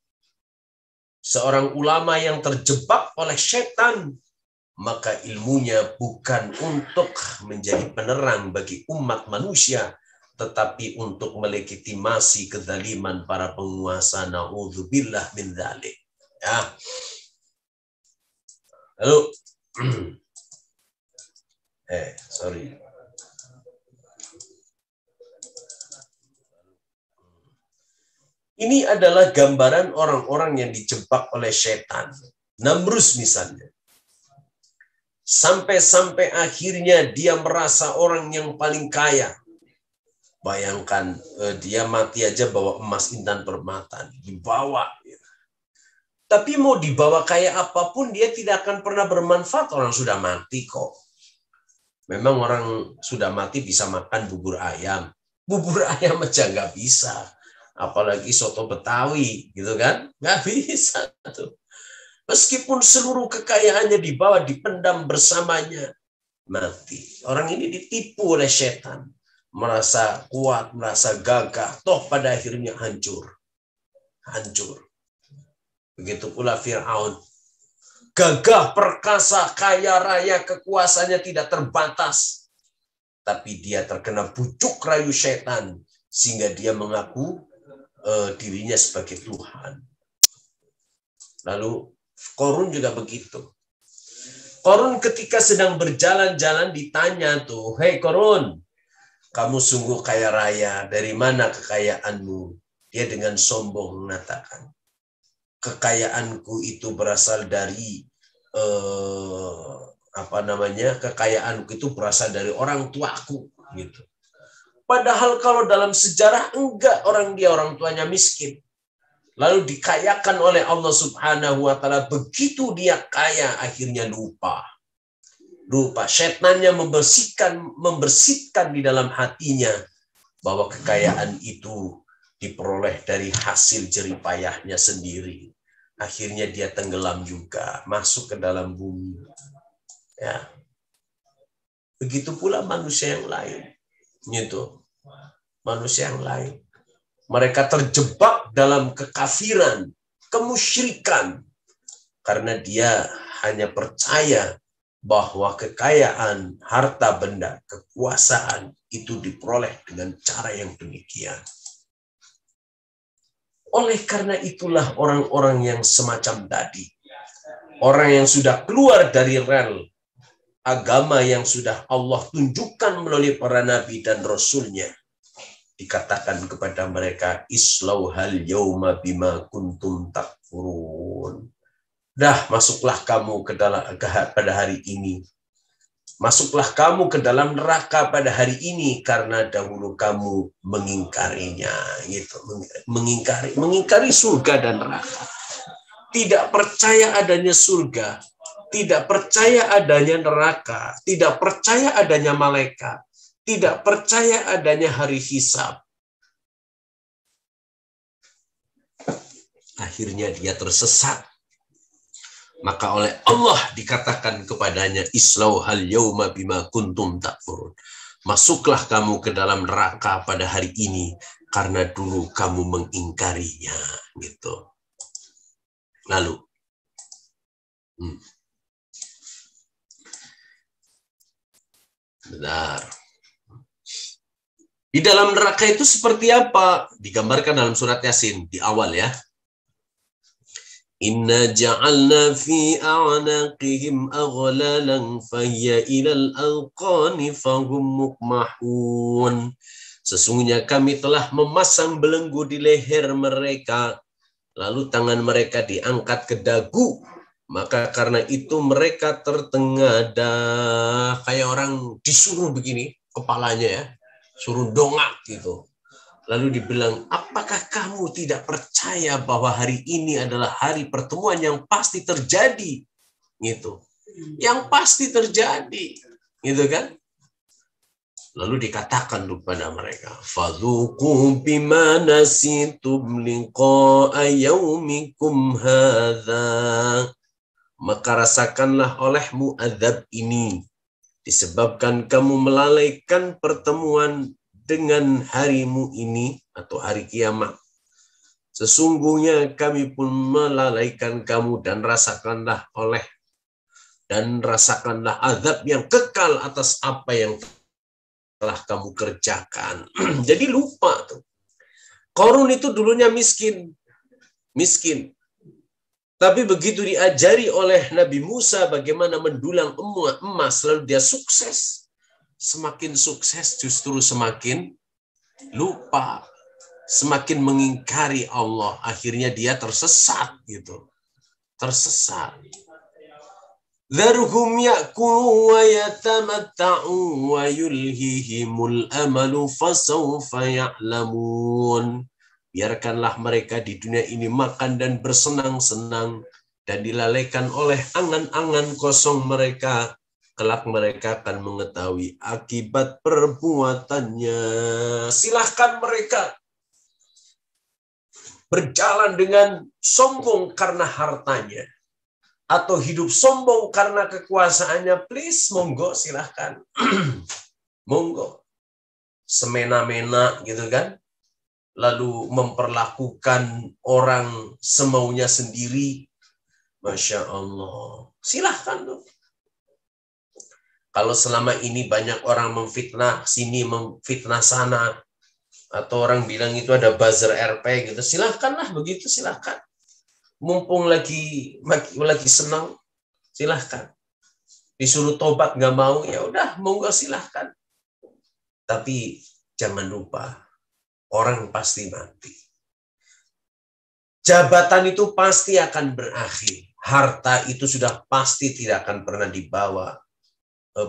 Seorang ulama yang terjebak oleh setan, maka ilmunya bukan untuk menjadi penerang bagi umat manusia, tetapi untuk melegitimasi kezaliman para penguasa. Na'udzubillah min dzalik. Ya. Lalu sorry. Ini adalah gambaran orang-orang yang dijebak oleh setan. Namrus misalnya. Sampai-sampai akhirnya dia merasa orang yang paling kaya. Bayangkan dia mati aja bawa emas intan permata. Dibawa. Tapi mau dibawa kayak apapun dia tidak akan pernah bermanfaat. Orang sudah mati kok. Memang orang sudah mati bisa makan bubur ayam. Bubur ayam aja nggak bisa. Apalagi soto Betawi, gitu kan? Nggak bisa tuh. Meskipun seluruh kekayaannya dibawa, dipendam bersamanya, mati. Orang ini ditipu oleh setan. Merasa kuat, merasa gagah. Toh pada akhirnya hancur. Hancur. Begitu pula Fir'aun. Gagah, perkasa, kaya raya, kekuasaannya tidak terbatas. Tapi dia terkena bujuk rayu setan. Sehingga dia mengaku dirinya sebagai Tuhan. Lalu Qarun juga begitu. Qarun ketika sedang berjalan-jalan ditanya tuh, hei Qarun, kamu sungguh kaya raya, dari mana kekayaanmu? Dia dengan sombong mengatakan, kekayaanku itu berasal dari kekayaanku itu berasal dari orang tuaku, gitu. Padahal kalau dalam sejarah enggak, orang tuanya miskin. Lalu dikayakan oleh Allah Subhanahu wa Ta'ala. Begitu dia kaya, akhirnya lupa. Setannya membersihkan di dalam hatinya bahwa kekayaan itu diperoleh dari hasil jerih payahnya sendiri. Akhirnya dia tenggelam juga, masuk ke dalam bumi. Ya. Begitu pula manusia yang lain. Gitu. Manusia yang lain. Mereka terjebak dalam kekafiran, kemusyrikan. Karena dia hanya percaya bahwa kekayaan, harta benda, kekuasaan itu diperoleh dengan cara yang demikian. Oleh karena itulah orang-orang yang semacam tadi, orang yang sudah keluar dari rel agama yang sudah Allah tunjukkan melalui para nabi dan rasulnya, dikatakan kepada mereka, islauhal yauma bima kuntum takfurun. Dah, masuklah kamu pada hari ini. Masuklah kamu ke dalam neraka pada hari ini karena dahulu kamu mengingkarinya, gitu. Mengingkari surga dan neraka. Tidak percaya adanya surga, tidak percaya adanya neraka, tidak percaya adanya malaikat, tidak percaya adanya hari hisab. Akhirnya dia tersesat. Maka oleh Allah dikatakan kepadanya, islauhal yauma bima kuntum takfurun. Masuklah kamu ke dalam neraka pada hari ini karena dulu kamu mengingkarinya, gitu. Lalu benar. Di dalam neraka itu seperti apa? Digambarkan dalam surat Yasin di awal ya. Inna ja'alna fi a'naqihim aghlalan fahiya ilal alqani fahum mukmahun. Sesungguhnya kami telah memasang belenggu di leher mereka, lalu tangan mereka diangkat ke dagu. Maka karena itu mereka tertengadah, kayak orang disuruh begini kepalanya ya, suruh dongak gitu. Lalu dibilang, apakah kamu tidak percaya bahwa hari ini adalah hari pertemuan yang pasti terjadi? Gitu. Yang pasti terjadi. Gitu kan? Lalu dikatakan kepada mereka, fadzuqu bima nasitum liqa'a yaumikum hadza. Maka rasakanlah olehmu azab ini disebabkan kamu melalaikan pertemuan dengan harimu ini atau hari kiamat. Sesungguhnya kami pun melalaikan kamu dan rasakanlah azab yang kekal atas apa yang telah kamu kerjakan. Jadi lupa tuh. Qarun itu dulunya miskin. Tapi begitu diajari oleh Nabi Musa bagaimana mendulang emas, lalu dia sukses. Semakin sukses justru semakin lupa, semakin mengingkari Allah. Akhirnya dia tersesat gitu. Tersesat. Dharhum ya'kulu wa yatamatta'u wa yulhihimul amalu fasawfa ya'lamun. Biarkanlah mereka di dunia ini makan dan bersenang-senang dan dilalaikan oleh angan-angan kosong mereka. Kelak mereka akan mengetahui akibat perbuatannya. Silahkan mereka berjalan dengan sombong karena hartanya. Atau hidup sombong karena kekuasaannya. Please, monggo silahkan. Monggo. Semena-mena gitu kan. Lalu memperlakukan orang semaunya sendiri. Masya Allah. Silahkan dong. Kalau selama ini banyak orang memfitnah sini, memfitnah sana, atau orang bilang itu ada buzzer RP gitu, silahkanlah begitu, silahkan. Mumpung lagi senang, silahkan. Disuruh tobat nggak mau, ya udah, monggo silahkan. Tapi jangan lupa, orang pasti mati. Jabatan itu pasti akan berakhir. Harta itu sudah pasti tidak akan pernah dibawa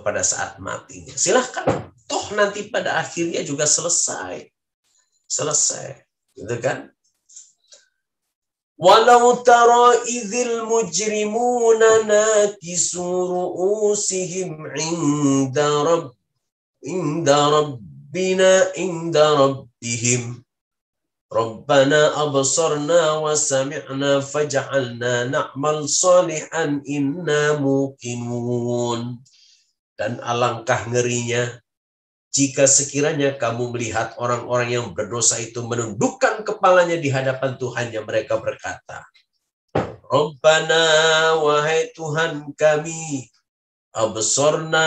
pada saat matinya. Silahkan. Toh nanti pada akhirnya juga selesai. Gitu kan? Walau tara idzil mujrimuna nakisu ru'usihim inda rabbihim Rabbana absarna wa sami'na faj'alna na'mal salihan inna muqinun. Dan alangkah ngerinya jika sekiranya kamu melihat orang-orang yang berdosa itu menundukkan kepalanya di hadapan Tuhannya, mereka berkata, Rabbana, wahai Tuhan kami, Absorna.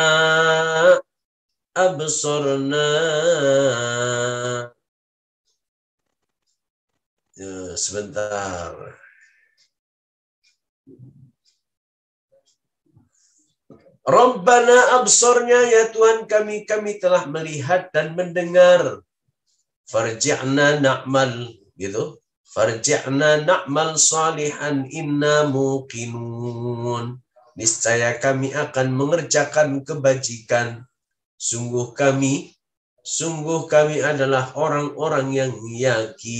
Ya, sebentar. Rabbana absornya, ya Tuhan kami telah melihat dan mendengar. Farji'na na'mal, gitu. Farji'na na'mal salihan inna muqinun. Niscaya kami akan mengerjakan kebajikan. Sungguh kami adalah orang-orang yang yakin.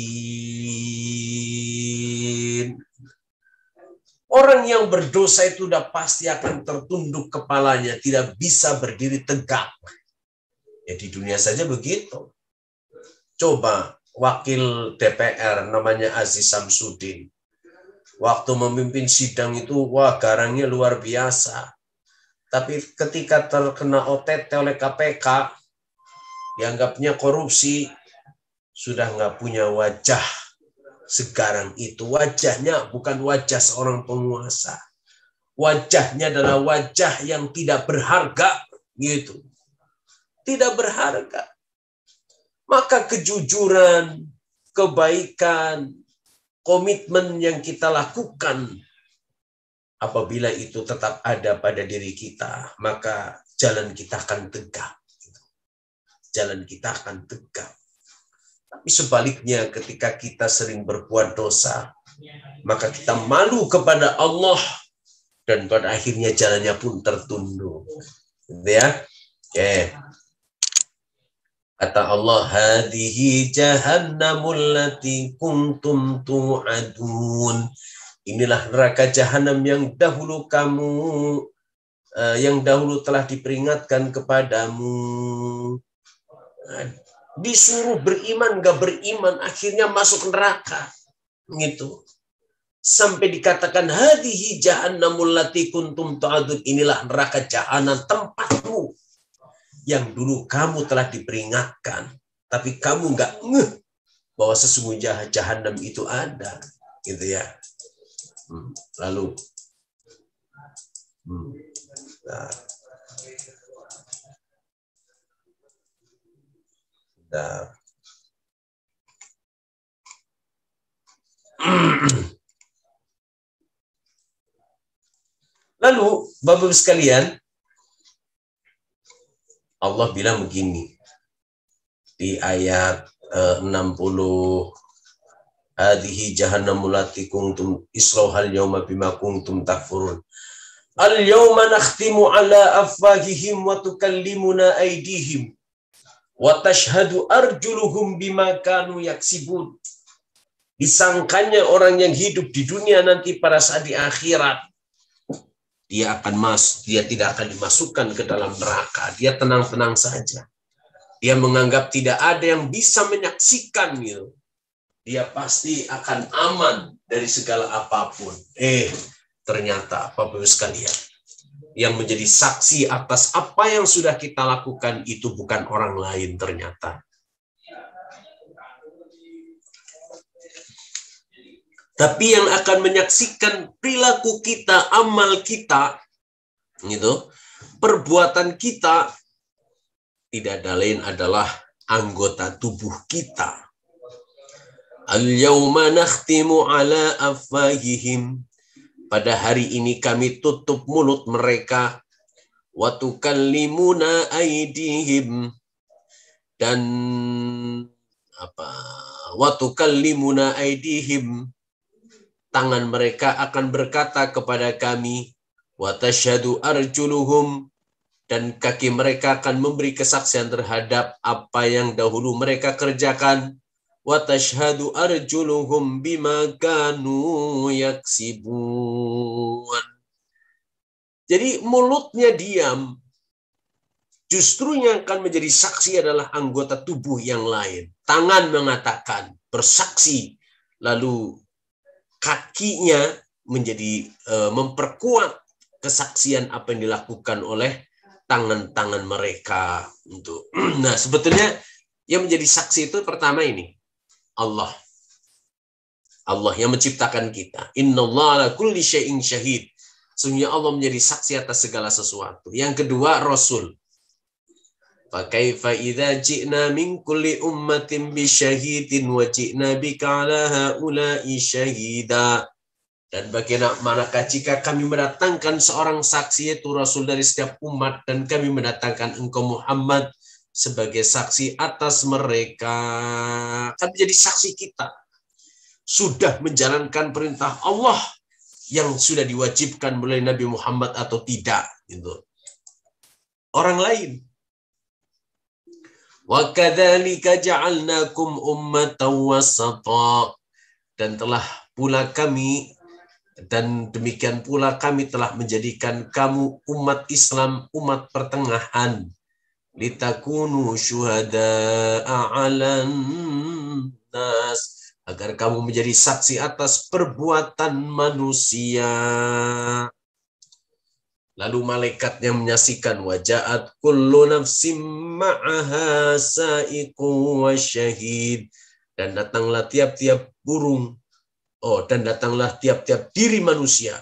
Orang yang berdosa itu sudah pasti akan tertunduk kepalanya, tidak bisa berdiri tegak. Ya di dunia saja begitu. Coba wakil DPR namanya Aziz Samsudin. Waktu memimpin sidang itu, wah garangnya luar biasa. Tapi ketika terkena OTT oleh KPK, dianggapnya korupsi, sudah nggak punya wajah sekarang itu. Wajahnya bukan wajah seorang penguasa. Wajahnya adalah wajah yang tidak berharga, gitu. Tidak berharga. Maka kejujuran, kebaikan, komitmen yang kita lakukan, apabila itu tetap ada pada diri kita, maka jalan kita akan tegak. Jalan kita akan tegak. Tapi sebaliknya ketika kita sering berbuat dosa, maka kita malu kepada Allah dan pada akhirnya jalannya pun tertunduk. Gitu ya. Oke. Kata Allah, hadhihi jahannamul lati kuntum tu'adun. Inilah neraka jahanam yang dahulu telah diperingatkan kepadamu. Disuruh beriman, gak beriman, akhirnya masuk neraka. Gitu. Sampai dikatakan, hadhihi jahannamul lati kuntum tu'adun. Inilah neraka jahanam tempatmu. Yang dulu kamu telah diperingatkan. Tapi kamu gak ngeh bahwa sesungguhnya jahanam itu ada. Gitu ya. Lalu. Nah. Lalu, Bapak-Ibu sekalian, Allah bilang begini di ayat 60, hadhihi jahannamul lati kuntum islauhal yauma bima kuntum takfurun. Al yauma nakhtimu ala afwahihim wa tukallimuna aydihim wa tashhadu arjuluhum bima kanu yaksibun. Disangkanya orang yang hidup di dunia nanti pada saat di akhirat, dia tidak akan dimasukkan ke dalam neraka. Dia tenang-tenang saja. Dia menganggap tidak ada yang bisa menyaksikan gitu. Dia pasti akan aman dari segala apapun. Ternyata Bapak-Ibu sekalian, yang menjadi saksi atas apa yang sudah kita lakukan itu bukan orang lain ternyata. Tapi yang akan menyaksikan perilaku kita, amal kita, gitu, perbuatan kita, tidak ada lain adalah anggota tubuh kita. Al-yawma nakhtimu ala afwahihim. Pada hari ini kami tutup mulut mereka. Wa tukallimuna aydihim. Dan wa tukallimuna aydihim. Tangan mereka akan berkata kepada kami, wa tashhadu arjuluhum, dan kaki mereka akan memberi kesaksian terhadap apa yang dahulu mereka kerjakan, wa tashhadu arjuluhum bima kanu yaksibun. Jadi mulutnya diam, justru yang akan menjadi saksi adalah anggota tubuh yang lain. Tangan mengatakan, bersaksi, lalu kakinya menjadi memperkuat kesaksian apa yang dilakukan oleh tangan-tangan mereka. Nah, sebetulnya yang menjadi saksi itu pertama ini Allah. Allah yang menciptakan kita. Innallaha ala kulli syai'in syahid. Sesungguhnya Allah menjadi saksi atas segala sesuatu. Yang kedua, Rasul. Fakaifa idza ji'na min kulli ummatin bi syahidin wa ji'na bika 'ala haula'i syahida. Dan bagaimanakah jika kami mendatangkan seorang saksi, yaitu Rasul dari setiap umat, dan kami mendatangkan engkau Muhammad sebagai saksi atas mereka. Kami jadi saksi kita. Sudah menjalankan perintah Allah yang sudah diwajibkan oleh Nabi Muhammad atau tidak. Gitu. Orang lain. Wa kadzalika ja'alnakum ummatan wasata. Dan telah pula kami, dan demikian pula kami telah menjadikan kamu umat Islam, umat pertengahan. Litakunu syuhada'a 'alan nas, agar kamu menjadi saksi atas perbuatan manusia. Lalu malaikatnya menyaksikan, waja'at kullu nafsim ma'aha sa'iqu wa syahid. Dan datanglah tiap-tiap burung, dan datanglah tiap-tiap diri manusia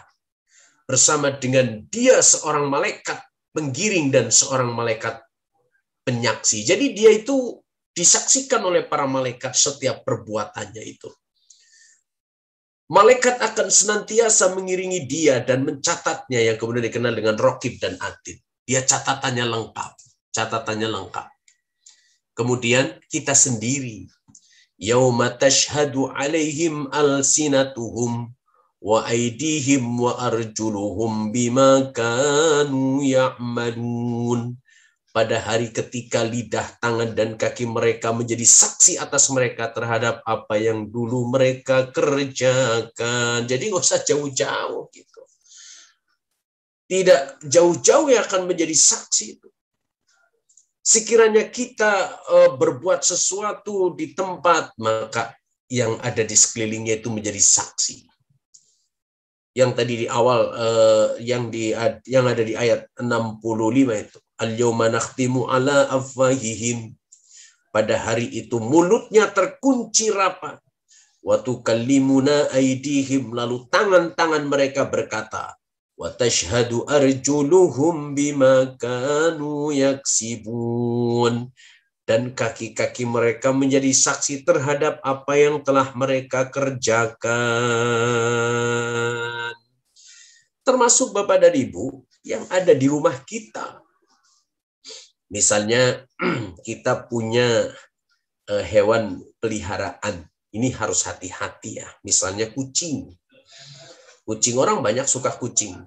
bersama dengan dia seorang malaikat penggiring dan seorang malaikat penyaksi. Jadi dia itu disaksikan oleh para malaikat setiap perbuatannya itu. Malaikat akan senantiasa mengiringi dia dan mencatatnya, yang kemudian dikenal dengan Raqib dan Atid. Dia catatannya lengkap. Kemudian kita sendiri, yauma tashhadu alaihim alsinatuhum wa aydihim wa arjuluhum bima kanu ya'malun. Pada hari ketika lidah, tangan, dan kaki mereka menjadi saksi atas mereka terhadap apa yang dulu mereka kerjakan. Jadi nggak usah jauh-jauh gitu. Tidak jauh-jauh yang akan menjadi saksi itu. Sekiranya kita berbuat sesuatu di tempat, maka yang ada di sekelilingnya itu menjadi saksi. Yang tadi di awal, yang ada di ayat 65 itu. Al-yawma nakhtimu ala afwahihim. Pada hari itu mulutnya terkunci rapat. Wa tukallimuna aydihim. Lalu tangan-tangan mereka berkata. Wa tashhadu arjuluhum bima kanu yaksibun. Dan kaki-kaki mereka menjadi saksi terhadap apa yang telah mereka kerjakan. Termasuk Bapak dan Ibu yang ada di rumah kita. Misalnya kita punya hewan peliharaan. Ini harus hati-hati ya. Misalnya kucing. Kucing, orang banyak suka kucing.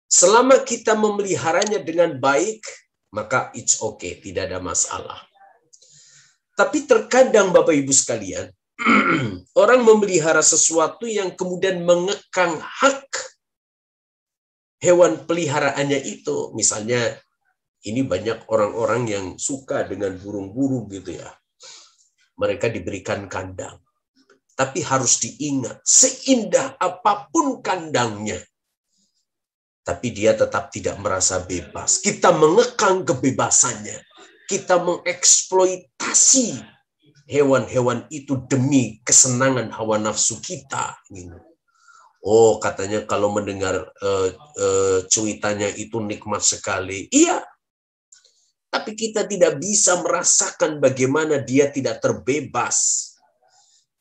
Selama kita memeliharanya dengan baik, maka it's okay, tidak ada masalah. Tapi terkadang Bapak Ibu sekalian, orang memelihara sesuatu yang kemudian mengekang hak hewan peliharaannya itu. Misalnya, ini banyak orang-orang yang suka dengan burung-burung gitu ya. Mereka diberikan kandang. Tapi harus diingat, seindah apapun kandangnya, tapi dia tetap tidak merasa bebas. Kita mengekang kebebasannya. Kita mengeksploitasi hewan-hewan itu demi kesenangan hawa nafsu kita. Oh, katanya kalau mendengar cuitannya itu nikmat sekali. Iya. Tapi kita tidak bisa merasakan bagaimana dia tidak terbebas.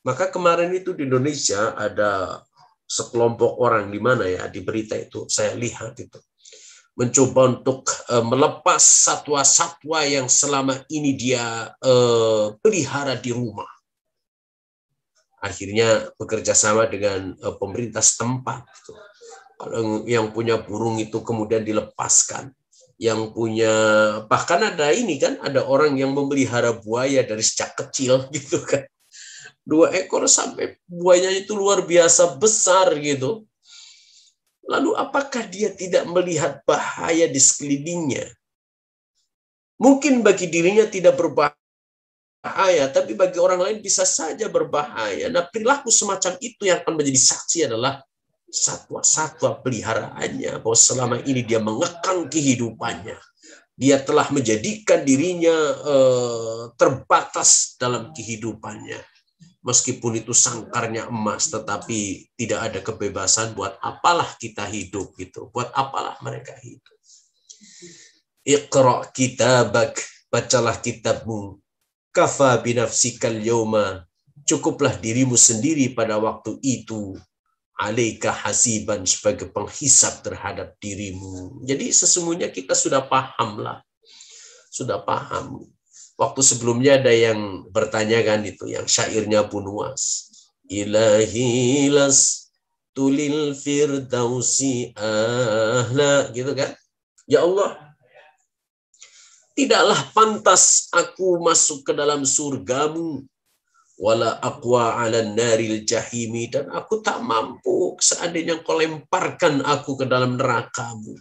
Maka kemarin itu di Indonesia ada sekelompok orang di mana ya, di berita itu saya lihat itu mencoba untuk melepas satwa-satwa yang selama ini dia pelihara di rumah. Akhirnya bekerja sama dengan pemerintah setempat. Kalau yang punya burung itu kemudian dilepaskan. Yang punya, bahkan ada ini kan, ada orang yang memelihara buaya dari sejak kecil gitu kan. 2 ekor sampai buayanya itu luar biasa besar gitu. Lalu apakah dia tidak melihat bahaya di sekelilingnya? Mungkin bagi dirinya tidak berbahaya, tapi bagi orang lain bisa saja berbahaya. Nah, perilaku semacam itu yang akan menjadi saksi adalah satwa-satwa peliharaannya. Bahwa selama ini dia mengekang kehidupannya. Dia telah menjadikan dirinya terbatas dalam kehidupannya. Meskipun itu sangkarnya emas, tetapi tidak ada kebebasan, buat apalah kita hidup gitu. Buat apalah mereka hidup. Iqra' kitabak, bacalah kitabmu. Kafa binafsikal yawma, cukuplah dirimu sendiri pada waktu itu. Alaika hasiban, sebagai penghisab terhadap dirimu. Jadi sesungguhnya kita sudah paham lah. Sudah paham. Waktu sebelumnya ada yang bertanya kan itu, yang syairnya pun Nuwas. Ilahi las tulil firdausi ahla, gitu kan. Ya Allah, tidaklah pantas aku masuk ke dalam surgamu, wala aqwa ala naril jahimi, dan aku tak mampu seandainya kau lemparkan aku ke dalam nerakamu.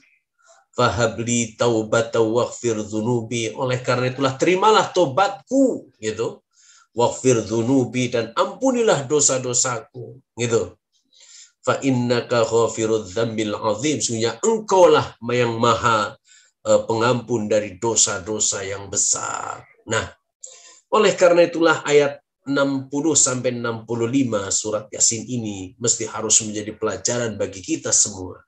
Fahabli taubata waghfir dzunubi, oleh karena itulah terimalah tobatku gitu. Waghfir dzunubi, dan ampunilah dosa-dosaku gitu. Fa innaka ghafirudz dzambil azim, sesungguhnya engkaulah yang maha pengampun dari dosa-dosa yang besar. Nah, oleh karena itulah ayat 60 sampai 65 surat Yasin ini mesti harus menjadi pelajaran bagi kita semua.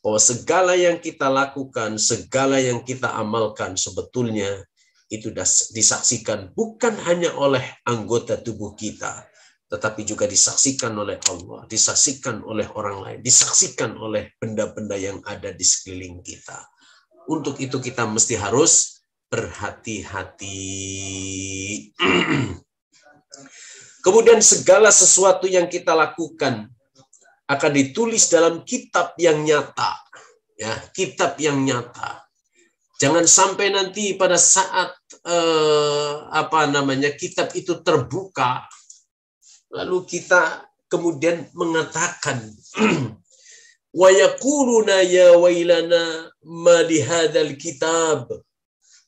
Bahwa segala yang kita lakukan, segala yang kita amalkan sebetulnya itu disaksikan bukan hanya oleh anggota tubuh kita, tetapi juga disaksikan oleh Allah, disaksikan oleh orang lain, disaksikan oleh benda-benda yang ada di sekeliling kita. Untuk itu kita mesti harus berhati-hati. Kemudian segala sesuatu yang kita lakukan akan ditulis dalam kitab yang nyata, ya, kitab yang nyata. Jangan sampai nanti pada saat kitab itu terbuka, lalu kita kemudian mengatakan, wa yaquluna ya wailana ma li hadzal kitab.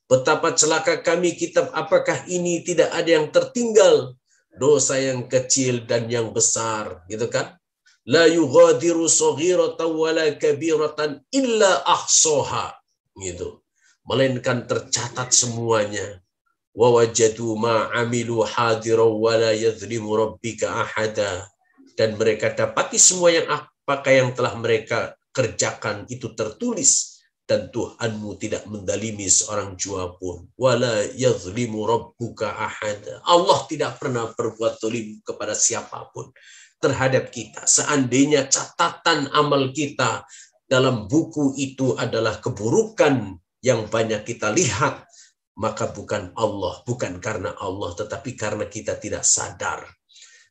Betapa celaka kami kitab, apakah ini tidak ada yang tertinggal, dosa yang kecil dan yang besar, gitu kan? La yughadiru saghiratan wala kabiratan illa ahsaha, gitu. Melainkan tercatat semuanya. Wa wajadu ma amilu hadiran wala yadhlimu rabbika ahada. Dan mereka dapati semua yang apakah yang telah mereka kerjakan itu tertulis, dan Tuhanmu tidak mendalimi seorang jua pun. Wala yadhlimu rabbuka ahada. Allah tidak pernah berbuat zalim kepada siapapun terhadap kita. Seandainya catatan amal kita dalam buku itu adalah keburukan yang banyak kita lihat, maka bukan Allah, bukan karena Allah, tetapi karena kita tidak sadar.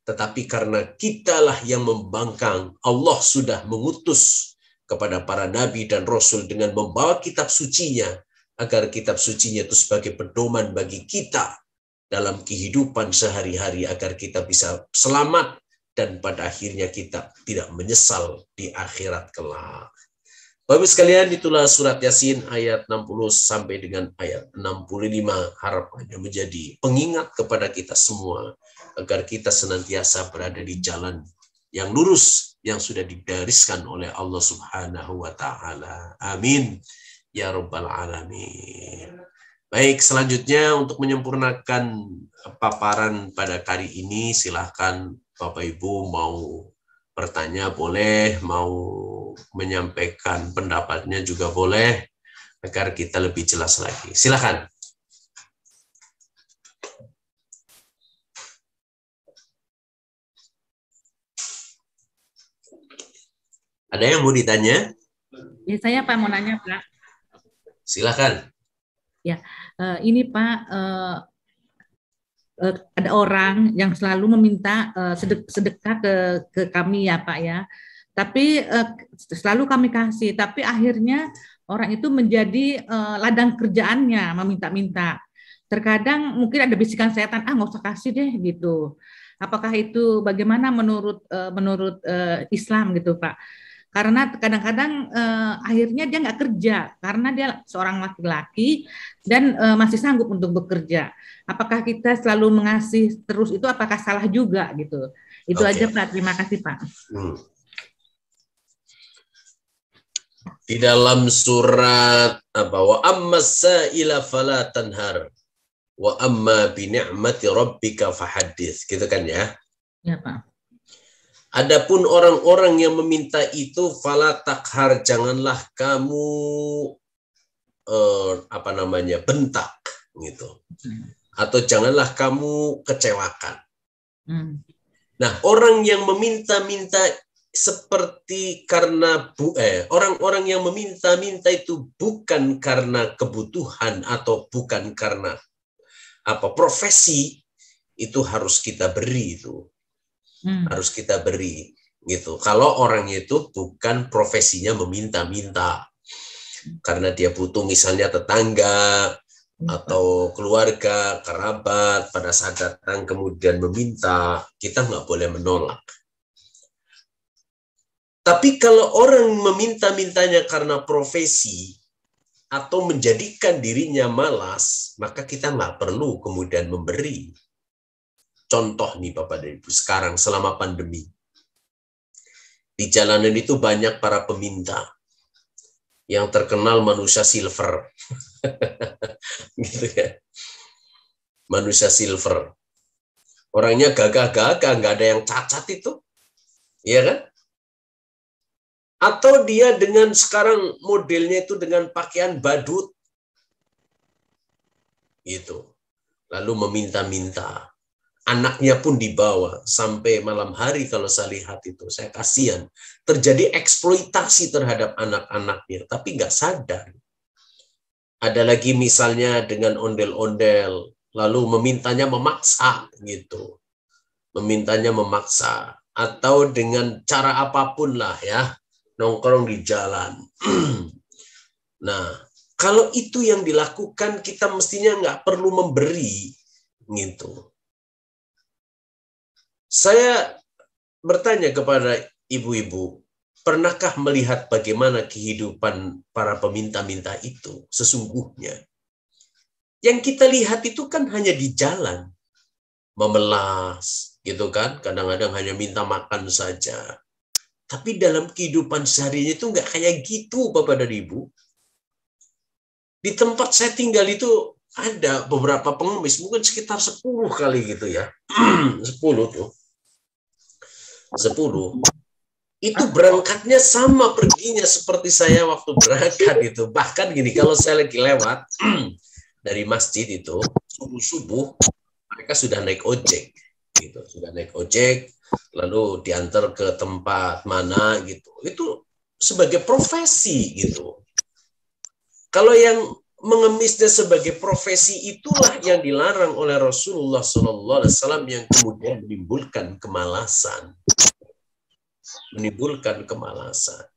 Tetapi karena kitalah yang membangkang. Allah sudah mengutus kepada para nabi dan rasul dengan membawa kitab sucinya, agar kitab sucinya itu sebagai pedoman bagi kita dalam kehidupan sehari-hari, agar kita bisa selamat dan pada akhirnya kita tidak menyesal di akhirat kelak. Bapak sekalian, itulah surat Yasin ayat 60 sampai dengan ayat 65. Harapannya menjadi pengingat kepada kita semua agar kita senantiasa berada di jalan yang lurus yang sudah digariskan oleh Allah Subhanahu wa taala. Amin ya rabbal alamin. Baik, selanjutnya untuk menyempurnakan paparan pada kali ini, silahkan Bapak Ibu mau bertanya boleh, mau menyampaikan pendapatnya juga boleh, agar kita lebih jelas lagi. Silahkan. Ada yang mau ditanya? Ya, saya Pak mau nanya Pak. Silahkan. Ya, ini Pak, ada orang yang selalu meminta sedekah ke kami ya Pak ya. Tapi selalu kami kasih, tapi akhirnya orang itu menjadi ladang kerjaannya meminta-minta. Terkadang mungkin ada bisikan setan, nggak usah kasih deh gitu. Apakah itu bagaimana menurut Islam gitu Pak? Karena kadang-kadang akhirnya dia nggak kerja karena dia seorang laki-laki dan masih sanggup untuk bekerja. Apakah kita selalu mengasih terus itu apakah salah juga gitu? Itu aja Pak. Terima kasih Pak. Di dalam surat wa amma sa'ila fala tanhar wa amma bi ni'mati rabbika fahaddits, gitu kan ya. Ya, Pak. Adapun orang-orang yang meminta itu, fala takhar, janganlah kamu bentak gitu. Atau janganlah kamu kecewakan. Nah, orang yang meminta-minta seperti karena orang-orang yang meminta-minta itu bukan karena kebutuhan atau bukan karena profesi, itu harus kita beri itu. Harus kita beri gitu. Kalau orangnya itu bukan profesinya meminta-minta. Karena dia butuh misalnya tetangga atau keluarga, kerabat pada saat datang kemudian meminta, kita nggak boleh menolak. Tapi kalau orang meminta-mintanya karena profesi atau menjadikan dirinya malas, maka kita nggak perlu kemudian memberi. Contoh nih Bapak dan Ibu, sekarang selama pandemi, di jalanan itu banyak para peminta. Yang terkenal manusia silver. Gitu ya. Manusia silver. Orangnya gagah-gagah, nggak ada yang cacat itu. Iya kan? Atau dia dengan sekarang modelnya itu dengan pakaian badut. Gitu. Lalu meminta-minta. Anaknya pun dibawa sampai malam hari kalau saya lihat itu. Saya kasihan. Terjadi eksploitasi terhadap anak-anaknya, tapi nggak sadar. Ada lagi misalnya dengan ondel-ondel, lalu memintanya memaksa gitu. Memintanya memaksa. Atau dengan cara apapun lah ya, nongkrong di jalan. Nah, kalau itu yang dilakukan, kita mestinya nggak perlu memberi gitu. Saya bertanya kepada ibu-ibu, pernahkah melihat bagaimana kehidupan para peminta-minta itu sesungguhnya? Yang kita lihat itu kan hanya di jalan, memelas, gitu kan? Kadang-kadang hanya minta makan saja. Tapi dalam kehidupan seharinya itu nggak kayak gitu, Bapak dan Ibu. Di tempat saya tinggal itu ada beberapa pengemis, mungkin sekitar 10 kali gitu ya. 10 tuh. 10. Itu berangkatnya sama perginya seperti saya waktu berangkat itu. Bahkan gini, kalau saya lagi lewat dari masjid itu, subuh-subuh, mereka sudah naik ojek. Gitu. Sudah naik ojek, lalu diantar ke tempat mana gitu. Itu sebagai profesi gitu. Kalau yang mengemisnya sebagai profesi itulah yang dilarang oleh Rasulullah SAW yang kemudian menimbulkan kemalasan. Menimbulkan kemalasan.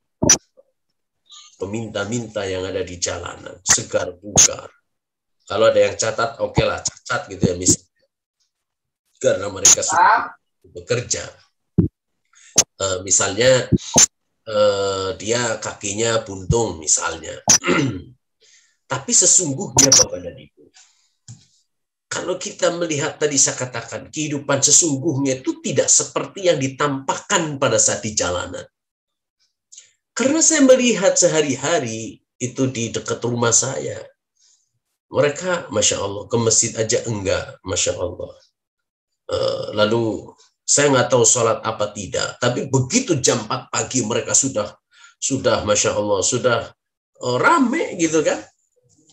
Peminta-minta yang ada di jalanan, segar bugar. Kalau ada yang catat, oke lah, cacat gitu ya misalnya. Karena mereka sudah bekerja. Misalnya dia kakinya buntung misalnya. Tapi sesungguhnya Bapak dan Ibu, kalau kita melihat tadi saya katakan, kehidupan sesungguhnya itu tidak seperti yang ditampakkan pada saat di jalanan. Karena saya melihat sehari-hari itu di dekat rumah saya, mereka Masya Allah, ke masjid aja enggak, Masya Allah. Lalu saya nggak tahu sholat apa tidak, tapi begitu jam 4 pagi mereka sudah Masya Allah, sudah rame gitu kan.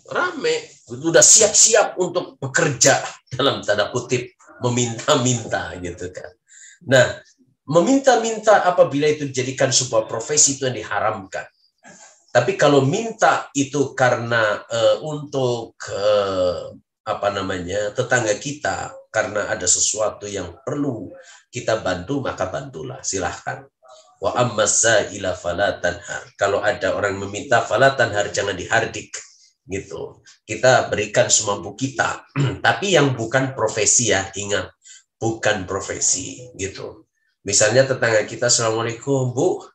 Rame, sudah siap-siap untuk bekerja dalam tanda kutip meminta-minta gitu kan. Nah, meminta-minta apabila itu dijadikan sebuah profesi itu yang diharamkan. Tapi kalau minta itu karena untuk tetangga kita, karena ada sesuatu yang perlu kita bantu, maka bantulah, silahkan. Wa ammasa ila fala tanhar. Kalau ada orang meminta fala tanhar, jangan dihardik. Gitu. Kita berikan semampu kita. Tapi yang bukan profesi ya, ingat. Bukan profesi. Gitu. Misalnya tetangga kita, Assalamualaikum, Bu.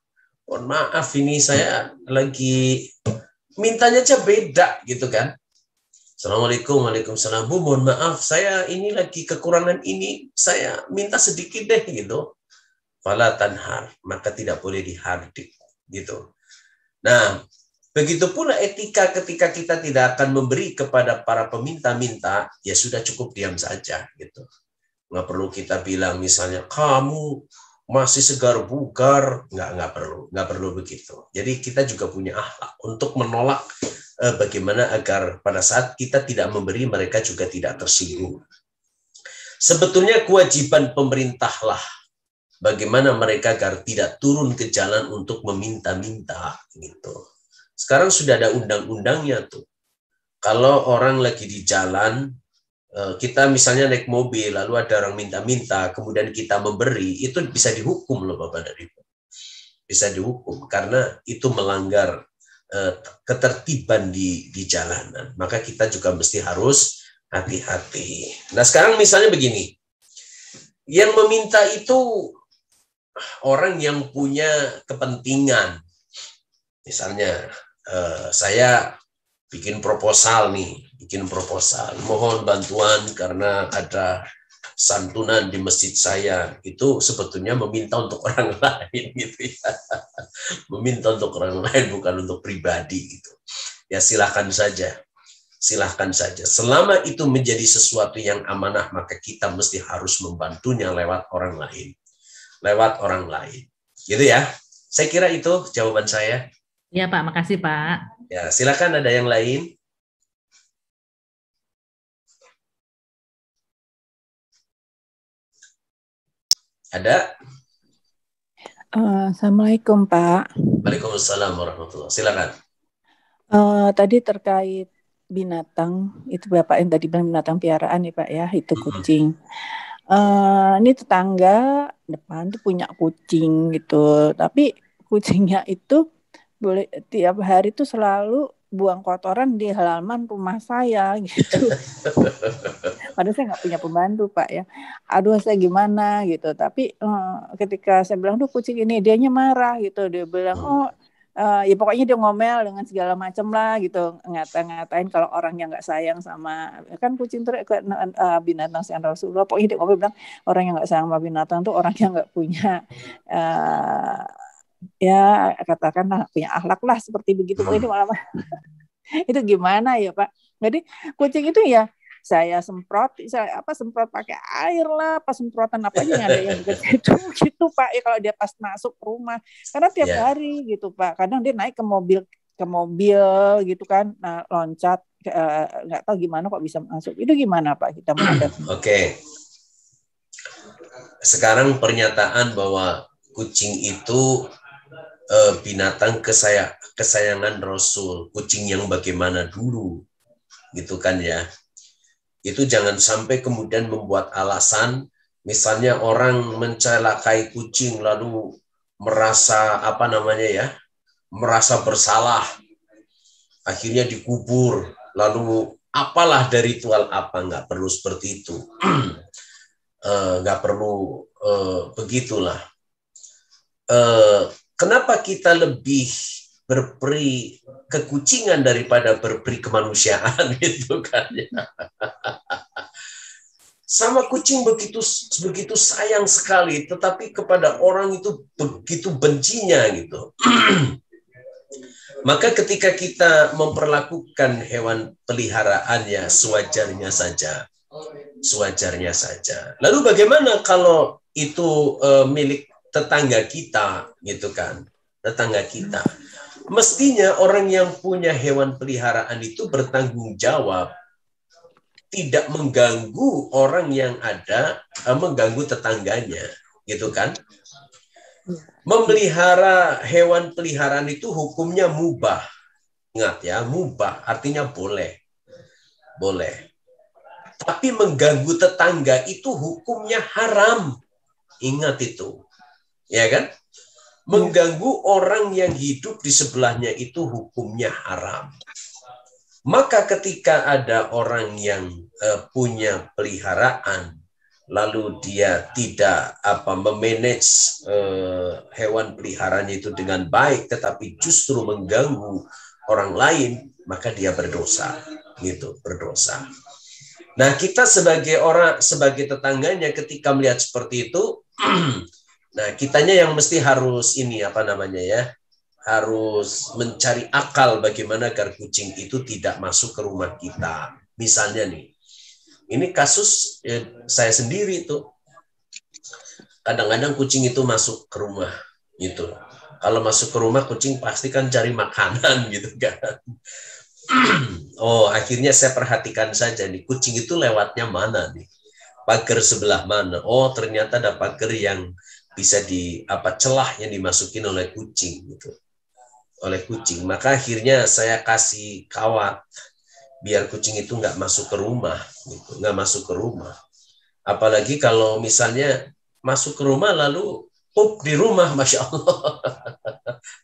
Mohon maaf ini saya lagi mintanya aja beda gitu kan. Assalamualaikum, waalaikumsalam. Bu, mohon maaf, saya ini lagi kekurangan ini. Saya minta sedikit deh gitu. Fala tanhar. Maka tidak boleh dihardik. Gitu. Nah, begitu pula etika ketika kita tidak akan memberi kepada para peminta-minta, ya sudah cukup diam saja gitu. Nggak perlu kita bilang misalnya kamu masih segar bugar, nggak perlu begitu. Jadi kita juga punya akhlak untuk menolak bagaimana agar pada saat kita tidak memberi, mereka juga tidak tersinggung. Sebetulnya kewajiban pemerintahlah bagaimana mereka agar tidak turun ke jalan untuk meminta-minta gitu. Sekarang sudah ada undang-undangnya tuh. Kalau orang lagi di jalan, kita misalnya naik mobil, lalu ada orang minta-minta, kemudian kita memberi, itu bisa dihukum loh Bapak dan Ibu. Bisa dihukum, karena itu melanggar ketertiban di jalanan. Maka kita juga mesti harus hati-hati. Nah sekarang misalnya begini, yang meminta itu orang yang punya kepentingan. Misalnya, saya bikin proposal nih, mohon bantuan karena ada santunan di masjid saya. Itu sebetulnya meminta untuk orang lain gitu ya. Meminta untuk orang lain, bukan untuk pribadi gitu. Ya silahkan saja. Selama itu menjadi sesuatu yang amanah, maka kita mesti harus membantunya lewat orang lain. Gitu ya. Saya kira itu jawaban saya. Ya Pak, makasih Pak. Ya, silakan ada yang lain. Ada? Assalamualaikum Pak. Waalaikumsalam warahmatullahi wabarakatuh. Silakan. Tadi terkait binatang, itu Bapak yang tadi bilang binatang piaraan ya Pak ya, itu kucing. Ini tetangga depan tuh punya kucing gitu, tapi kucingnya itu boleh tiap hari tuh selalu buang kotoran di halaman rumah saya gitu. Padahal saya nggak punya pembantu Pak ya. Aduh saya gimana gitu. Tapi ketika saya bilang tuh kucing ini, dianya marah gitu. Dia bilang ya pokoknya dia ngomel dengan segala macam lah gitu, ngatain kalau orang yang nggak sayang sama kan kucing itu binatang sayang Rasulullah. Pokoknya dia ngomel bilang orang yang nggak sayang sama binatang tuh orang yang nggak punya ya katakanlah punya akhlak lah seperti begitu. Pokoknya malah itu gimana ya Pak? Jadi kucing itu ya saya semprot pakai air lah, pas semprotan apa aja yang ada yang gitu Pak ya kalau dia pas masuk rumah, karena tiap hari gitu Pak, kadang dia naik ke mobil gitu kan, nah loncat nggak tahu gimana kok bisa masuk, itu gimana Pak kita menghadapi? Oke. Sekarang pernyataan bahwa kucing itu binatang kesayangan Rasul, kucing yang bagaimana dulu gitu kan ya. Itu jangan sampai kemudian membuat alasan, misalnya orang mencelakai kucing lalu merasa merasa bersalah, akhirnya dikubur, lalu apalah dari ritual apa, nggak perlu seperti itu, nggak perlu begitulah. Kenapa kita lebih berperi kekucingan daripada berperi kemanusiaan gitu kan ya. Sama kucing begitu sayang sekali, tetapi kepada orang itu begitu bencinya gitu. Maka ketika kita memperlakukan hewan peliharaan ya sewajarnya saja. Lalu bagaimana kalau itu milik tetangga kita gitu kan? Tetangga kita. Mestinya orang yang punya hewan peliharaan itu bertanggung jawab, tidak mengganggu orang yang ada, mengganggu tetangganya, gitu kan? Memelihara hewan peliharaan itu hukumnya mubah. Ingat ya, mubah artinya boleh. Tapi mengganggu tetangga itu hukumnya haram. Ingat itu. Ya kan? Mengganggu orang yang hidup di sebelahnya itu hukumnya haram. Maka ketika ada orang yang punya peliharaan, lalu dia tidak memanage hewan peliharaannya itu dengan baik, tetapi justru mengganggu orang lain, maka dia berdosa, gitu, berdosa. Nah, kita sebagai tetangganya ketika melihat seperti itu, nah, kitanya yang mesti harus harus mencari akal bagaimana agar kucing itu tidak masuk ke rumah kita. Misalnya nih, Ini kasus saya sendiri tuh. Kadang-kadang kucing itu masuk ke rumah gitu. Kalau masuk ke rumah kucing pasti kan cari makanan gitu kan. Oh, akhirnya saya perhatikan saja nih kucing itu lewatnya mana nih? Pagar sebelah mana? Oh, ternyata ada pagar yang bisa celah yang dimasukin oleh kucing gitu. Oleh kucing. Maka akhirnya saya kasih kawat biar kucing itu nggak masuk ke rumah gitu. Nggak masuk ke rumah. Apalagi kalau misalnya masuk ke rumah lalu pup di rumah, Masya Allah.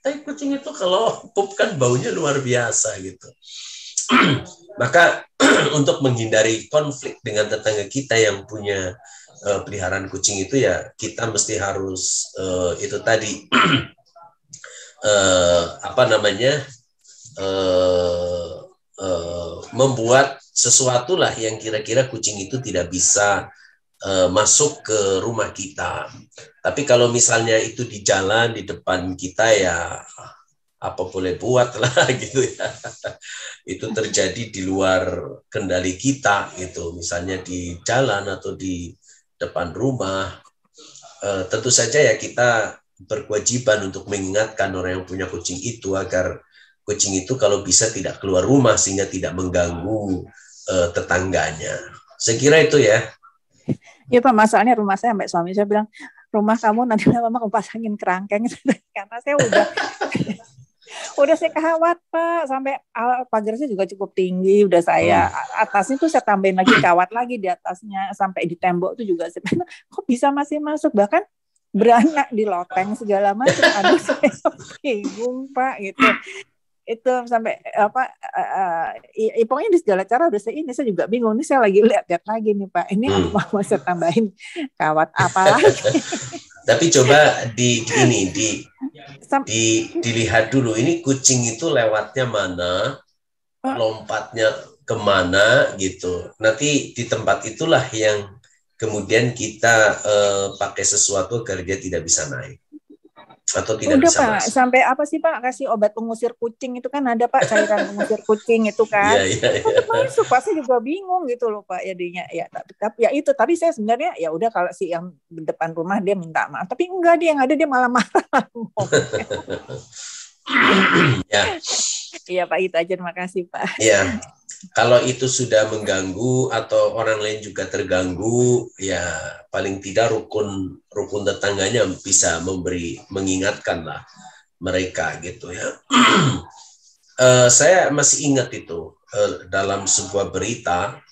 Tapi kucing itu kalau pup kan baunya luar biasa gitu. Maka untuk menghindari konflik dengan tetangga kita yang punya peliharaan kucing itu ya kita mesti harus itu tadi membuat sesuatu lah yang kira-kira kucing itu tidak bisa masuk ke rumah kita. Tapi kalau misalnya itu di jalan di depan kita ya apa boleh buat lah gitu ya. Itu terjadi di luar kendali kita gitu. Misalnya di jalan atau di depan rumah. Tentu saja ya kita berkewajiban untuk mengingatkan orang yang punya kucing itu agar kucing itu kalau bisa tidak keluar rumah sehingga tidak mengganggu tetangganya. Saya kira itu ya. Ya Pak, masalahnya rumah saya sampai suami saya bilang, rumah kamu nanti mama pasangin kerangkeng karena saya udah saya kawat Pak, sampai pagarnya juga cukup tinggi, udah saya atasnya tuh saya tambahin lagi kawat lagi di atasnya, sampai di tembok tuh juga saya bilang, kok bisa masih masuk, bahkan beranak di loteng segala macam. Aduh saya bingung Pak gitu. Itu sampai pokoknya di segala cara udah saya juga bingung. Ini saya lagi lihat lagi nih Pak. Ini mau saya tambahin kawat apa lagi? Tapi coba dilihat dulu. Ini kucing itu lewatnya mana, lompatnya kemana gitu. Nanti di tempat itulah yang kemudian kita pakai sesuatu agar dia tidak bisa naik. Atau tidak udah bisa Pak, masuk. Sampai apa sih Pak, kasih obat pengusir kucing itu kan ada Pak, cairan pengusir kucing itu kan. Tetap masuk, Pak, saya juga bingung gitu loh Pak jadinya. Ya tapi ya itu, tapi saya sebenarnya ya udah kalau si yang di depan rumah dia minta maaf, tapi enggak, dia yang ada dia malah marah. Ya. Iya Pak, itu aja, terima kasih Pak. Ya. Kalau itu sudah mengganggu atau orang lain juga terganggu, ya paling tidak rukun tetangganya bisa mengingatkan lah mereka gitu ya. Saya masih ingat itu dalam sebuah berita,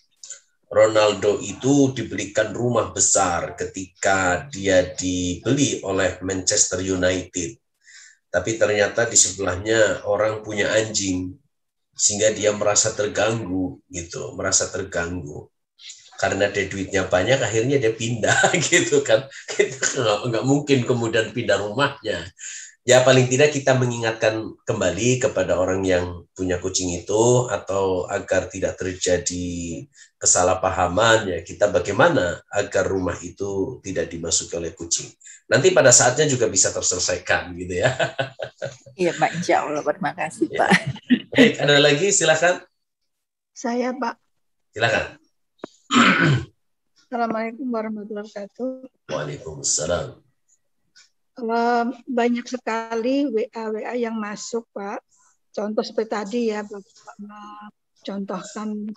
Ronaldo itu dibelikan rumah besar ketika dia dibeli oleh Manchester United. Tapi ternyata di sebelahnya orang punya anjing. Sehingga dia merasa terganggu gitu, karena dia duitnya banyak, akhirnya dia pindah gitu kan. Kita nggak mungkin kemudian pindah rumahnya. Ya paling tidak kita mengingatkan kembali kepada orang yang punya kucing itu, atau agar tidak terjadi kesalahpahaman ya, kita bagaimana agar rumah itu tidak dimasuki oleh kucing. Nanti pada saatnya juga bisa terselesaikan gitu ya. Iya Pak, insya Allah, terima kasih Ya. Pak. Baik, ada lagi silakan. Saya Pak. Silakan. Assalamualaikum warahmatullahi wabarakatuh. Waalaikumsalam. Banyak sekali WA yang masuk Pak. Contoh seperti tadi ya, Bapak contohkan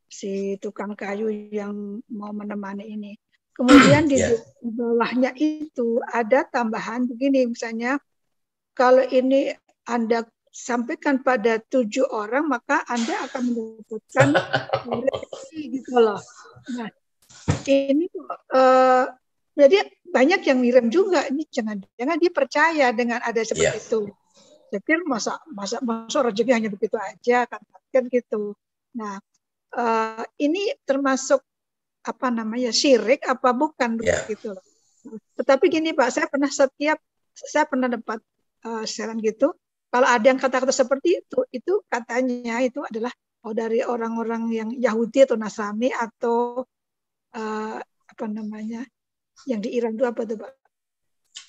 si tukang kayu yang mau menemani ini. Kemudian di bawahnya itu ada tambahan begini, misalnya kalau ini Anda sampaikan pada 7 orang, maka Anda akan mendapatkan gitu loh. Nah, ini jadi banyak yang ngirim juga, ini jangan dia percaya dengan ada seperti itu. Saya pikir masa rezeki hanya begitu aja kan gitu. Nah, ini termasuk apa namanya, syirik apa bukan begitu loh. Tetapi gini Pak, saya pernah dapat saran gitu. Kalau ada yang kata-kata seperti itu katanya itu adalah dari orang-orang yang Yahudi atau Nasrani atau apa namanya yang di Iran itu apa tuh Pak?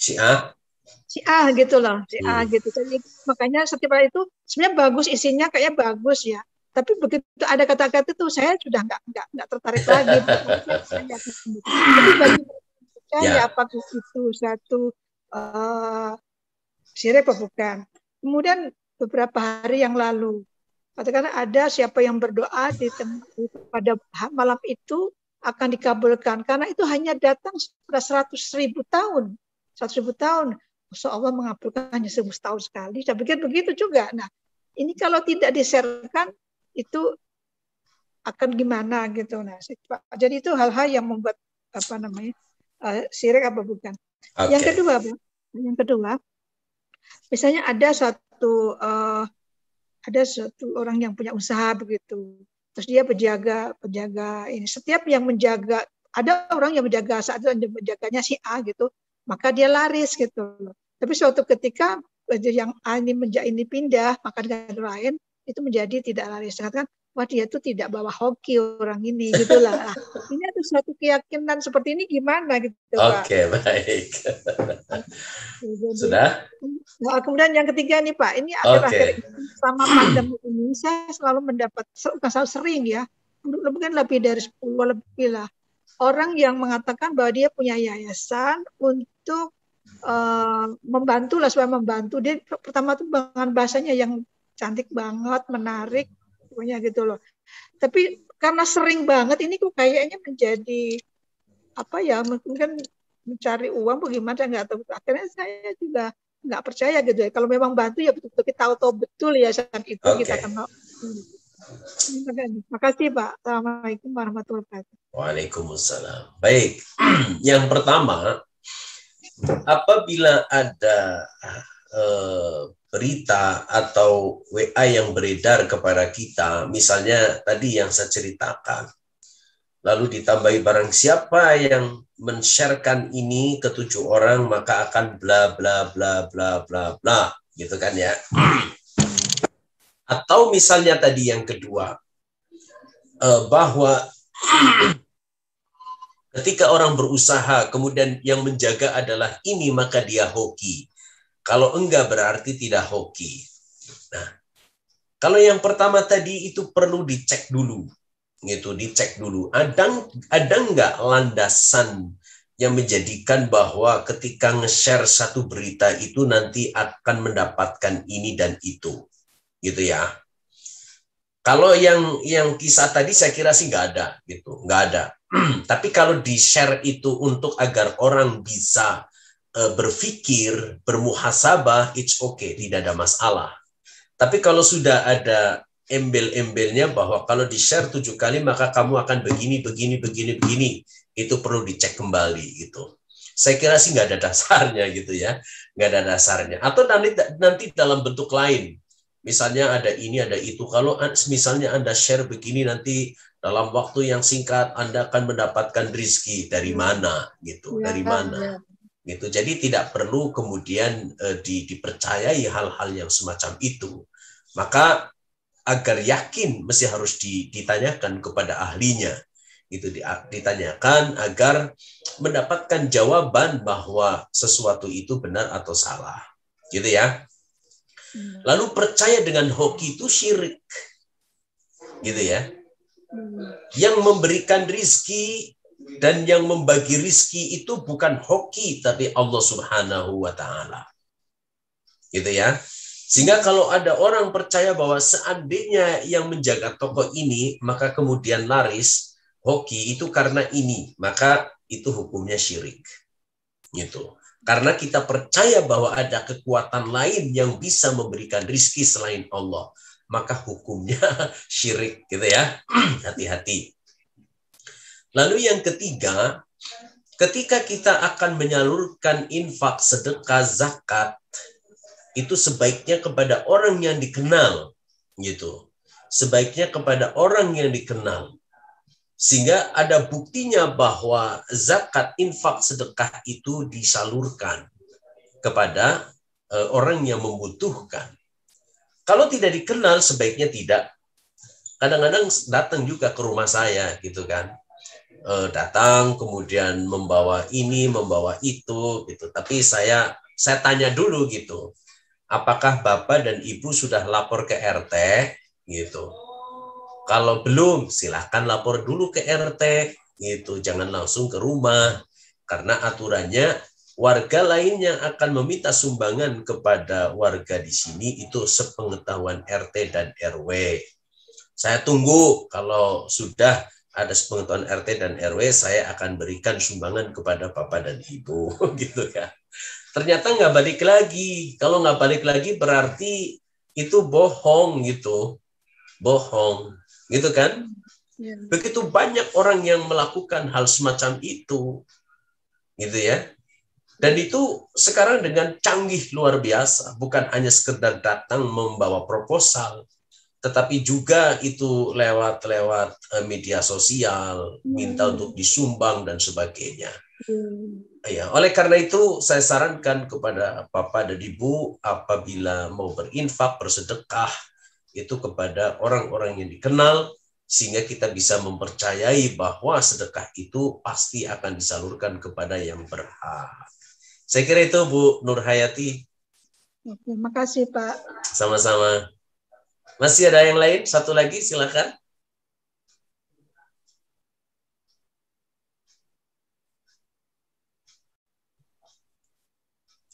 Syiah gitu loh, Syiah gitu. Jadi makanya setiap itu sebenarnya bagus, isinya kayaknya bagus ya. Tapi begitu ada kata-kata itu saya sudah nggak tertarik lagi. Tapi bagi percaya apakah itu satu syirik apa bukan? Kemudian beberapa hari yang lalu, katakan ada siapa yang berdoa pada malam itu akan dikabulkan, karena itu hanya datang sudah 100.000 tahun. 100.000 tahun. Masya Allah mengabulkan hanya 1000 tahun sekali. Saya pikir begitu juga. Nah, ini kalau tidak di-share-kan, itu akan gimana gitu. Nah, jadi itu hal-hal yang membuat syirik apa bukan. Okay. Yang kedua, misalnya ada suatu orang yang punya usaha begitu, terus dia penjaga ini. Setiap yang menjaga, ada orang yang menjaga saat itu menjaganya si A gitu, maka dia laris gitu. Tapi suatu ketika yang A ini pindah, maka dengan lain itu menjadi tidak laris. Katakan, wah dia itu tidak bawa hoki orang ini, gitulah. Nah, ini ada suatu keyakinan seperti ini gimana gitu, Pak? Oke, baik. Sudah? Nah, kemudian yang ketiga nih Pak, ini akhir-akhir sama pandemi ini saya selalu mendapat, selalu sering ya, mungkin lebih dari 10 lebih lah, orang yang mengatakan bahwa dia punya yayasan untuk membantu lah, supaya membantu. Dia pertama tuh dengan bahasanya yang cantik banget, menarik, pokoknya gitu loh. Tapi karena sering banget ini kok kayaknya menjadi apa ya, mungkin mencari uang bagaimana, saya nggak tahu. Akhirnya saya juga nggak percaya gitu ya. Kalau memang bantu ya betul-betul kita tahu betul ya saat itu kita kenal. Terima kasih Pak. Assalamualaikum warahmatullahi wabarakatuh. Waalaikumsalam. Baik, yang pertama, apabila ada berita atau WA yang beredar kepada kita, misalnya tadi yang saya ceritakan, lalu ditambahi barang siapa yang men-sharekan ini ke 7 orang maka akan bla bla bla bla bla bla, gitu kan ya. Atau misalnya tadi yang kedua, bahwa ketika orang berusaha kemudian yang menjaga adalah ini maka dia hoki. Kalau enggak berarti tidak hoki. Nah, kalau yang pertama tadi itu perlu dicek dulu. Gitu, dicek dulu. Ada enggak landasan yang menjadikan bahwa ketika nge-share satu berita itu nanti akan mendapatkan ini dan itu. Gitu ya. Kalau yang kisah tadi saya kira sih nggak ada gitu, nggak ada. Tapi kalau di-share itu untuk agar orang bisa berpikir, bermuhasabah, it's okay, tidak ada masalah. Tapi kalau sudah ada embel-embelnya bahwa kalau di-share 7 kali maka kamu akan begini, itu perlu dicek kembali gitu. Saya kira sih nggak ada dasarnya gitu ya, nggak ada dasarnya. Atau nanti dalam bentuk lain, misalnya ada ini, ada itu. Kalau misalnya Anda share begini nanti dalam waktu yang singkat Anda akan mendapatkan rezeki dari mana gitu, dari mana. Gitu. Jadi tidak perlu kemudian dipercayai hal-hal yang semacam itu. Maka agar yakin mesti harus ditanyakan kepada ahlinya. Itu ditanyakan agar mendapatkan jawaban bahwa sesuatu itu benar atau salah. Gitu ya. Lalu percaya dengan hoki itu syirik. Gitu ya. Yang memberikan rizki dan yang membagi rizki itu bukan hoki, tapi Allah Subhanahu wa Ta'ala. Gitu ya. Sehingga kalau ada orang percaya bahwa seandainya yang menjaga toko ini, maka kemudian laris, hoki itu karena ini, maka itu hukumnya syirik. Gitu. Karena kita percaya bahwa ada kekuatan lain yang bisa memberikan rizki selain Allah, maka hukumnya syirik. Gitu ya. Hati-hati. Lalu yang ketiga, ketika kita akan menyalurkan infak, sedekah, zakat, itu sebaiknya kepada orang yang dikenal, gitu. Sebaiknya kepada orang yang dikenal. Sehingga ada buktinya bahwa zakat, infak, sedekah itu disalurkan kepada orang yang membutuhkan. Kalau tidak dikenal, sebaiknya tidak. Kadang-kadang datang juga ke rumah saya, gitu kan. Datang kemudian membawa ini, membawa itu, gitu. Tapi saya tanya dulu gitu, apakah Bapak dan Ibu sudah lapor ke RT, gitu. Kalau belum, silahkan lapor dulu ke RT, gitu. Jangan langsung ke rumah, karena aturannya warga lain yang akan meminta sumbangan kepada warga di sini itu sepengetahuan RT dan RW. Saya tunggu kalau sudah ada sepengetahuan RT dan RW, saya akan berikan sumbangan kepada Bapak dan Ibu, gitu kan. Ternyata nggak balik lagi. Kalau nggak balik lagi berarti itu bohong gitu, bohong, gitu kan? Ya. Begitu banyak orang yang melakukan hal semacam itu, gitu ya. Dan itu sekarang dengan canggih luar biasa, bukan hanya sekedar datang membawa proposal, tetapi juga itu lewat media sosial, minta untuk disumbang dan sebagainya. Ya, oleh karena itu saya sarankan kepada Bapak dan Ibu apabila mau berinfak, bersedekah itu kepada orang-orang yang dikenal, sehingga kita bisa mempercayai bahwa sedekah itu pasti akan disalurkan kepada yang berhak. Saya kira itu Bu Nurhayati. Terima kasih Pak. Sama-sama. Masih ada yang lain? Satu lagi, silakan.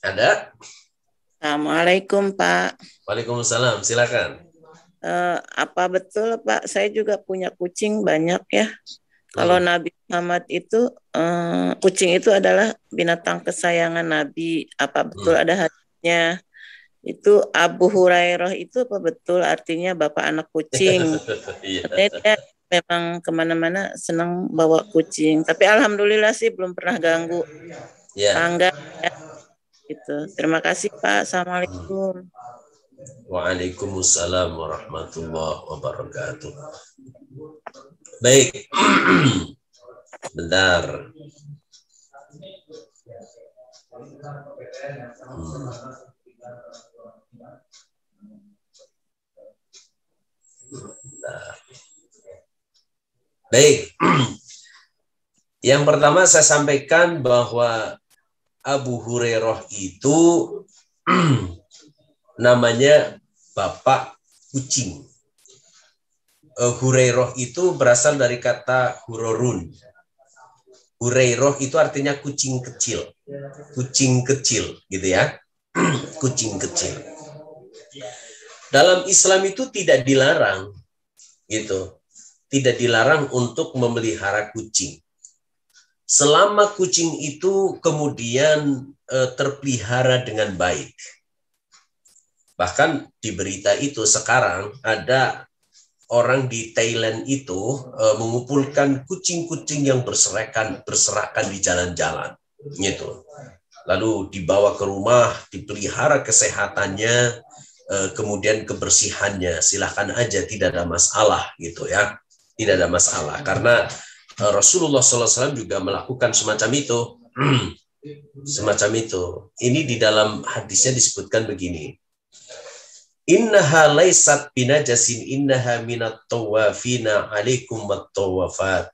Ada? Assalamualaikum Pak. Waalaikumsalam, silakan. Apa betul Pak? Saya juga punya kucing banyak ya. Kalau Nabi Muhammad itu kucing itu adalah binatang kesayangan Nabi. Apa betul ada hadisnya? Itu Abu Hurairah itu apa betul artinya bapak anak kucing? Dia memang kemana-mana senang bawa kucing. Tapi alhamdulillah sih belum pernah ganggu tangga. Ya. Gitu. Terima kasih Pak. Assalamualaikum. Waalaikumsalam warahmatullahi wabarakatuh. Baik. Bentar. Baik. Yang pertama saya sampaikan bahwa Abu Hurairah itu namanya bapak kucing. Hurairah itu berasal dari kata hurorun. Hurairah itu artinya kucing kecil. Kucing kecil, gitu ya. Kucing kecil. Dalam Islam itu tidak dilarang, gitu. Tidak dilarang untuk memelihara kucing. Selama kucing itu kemudian terpelihara dengan baik. Bahkan di berita itu sekarang ada orang di Thailand itu mengumpulkan kucing-kucing yang berserakan di jalan-jalan, gitu. Lalu dibawa ke rumah, dipelihara kesehatannya, kemudian kebersihannya. Silahkan aja, tidak ada masalah, gitu ya. Tidak ada masalah karena Rasulullah SAW juga melakukan semacam itu. Semacam itu. Ini di dalam hadisnya disebutkan begini. Innaha laysat binajasin innaha minat tawafina alaikum wat-tawafat.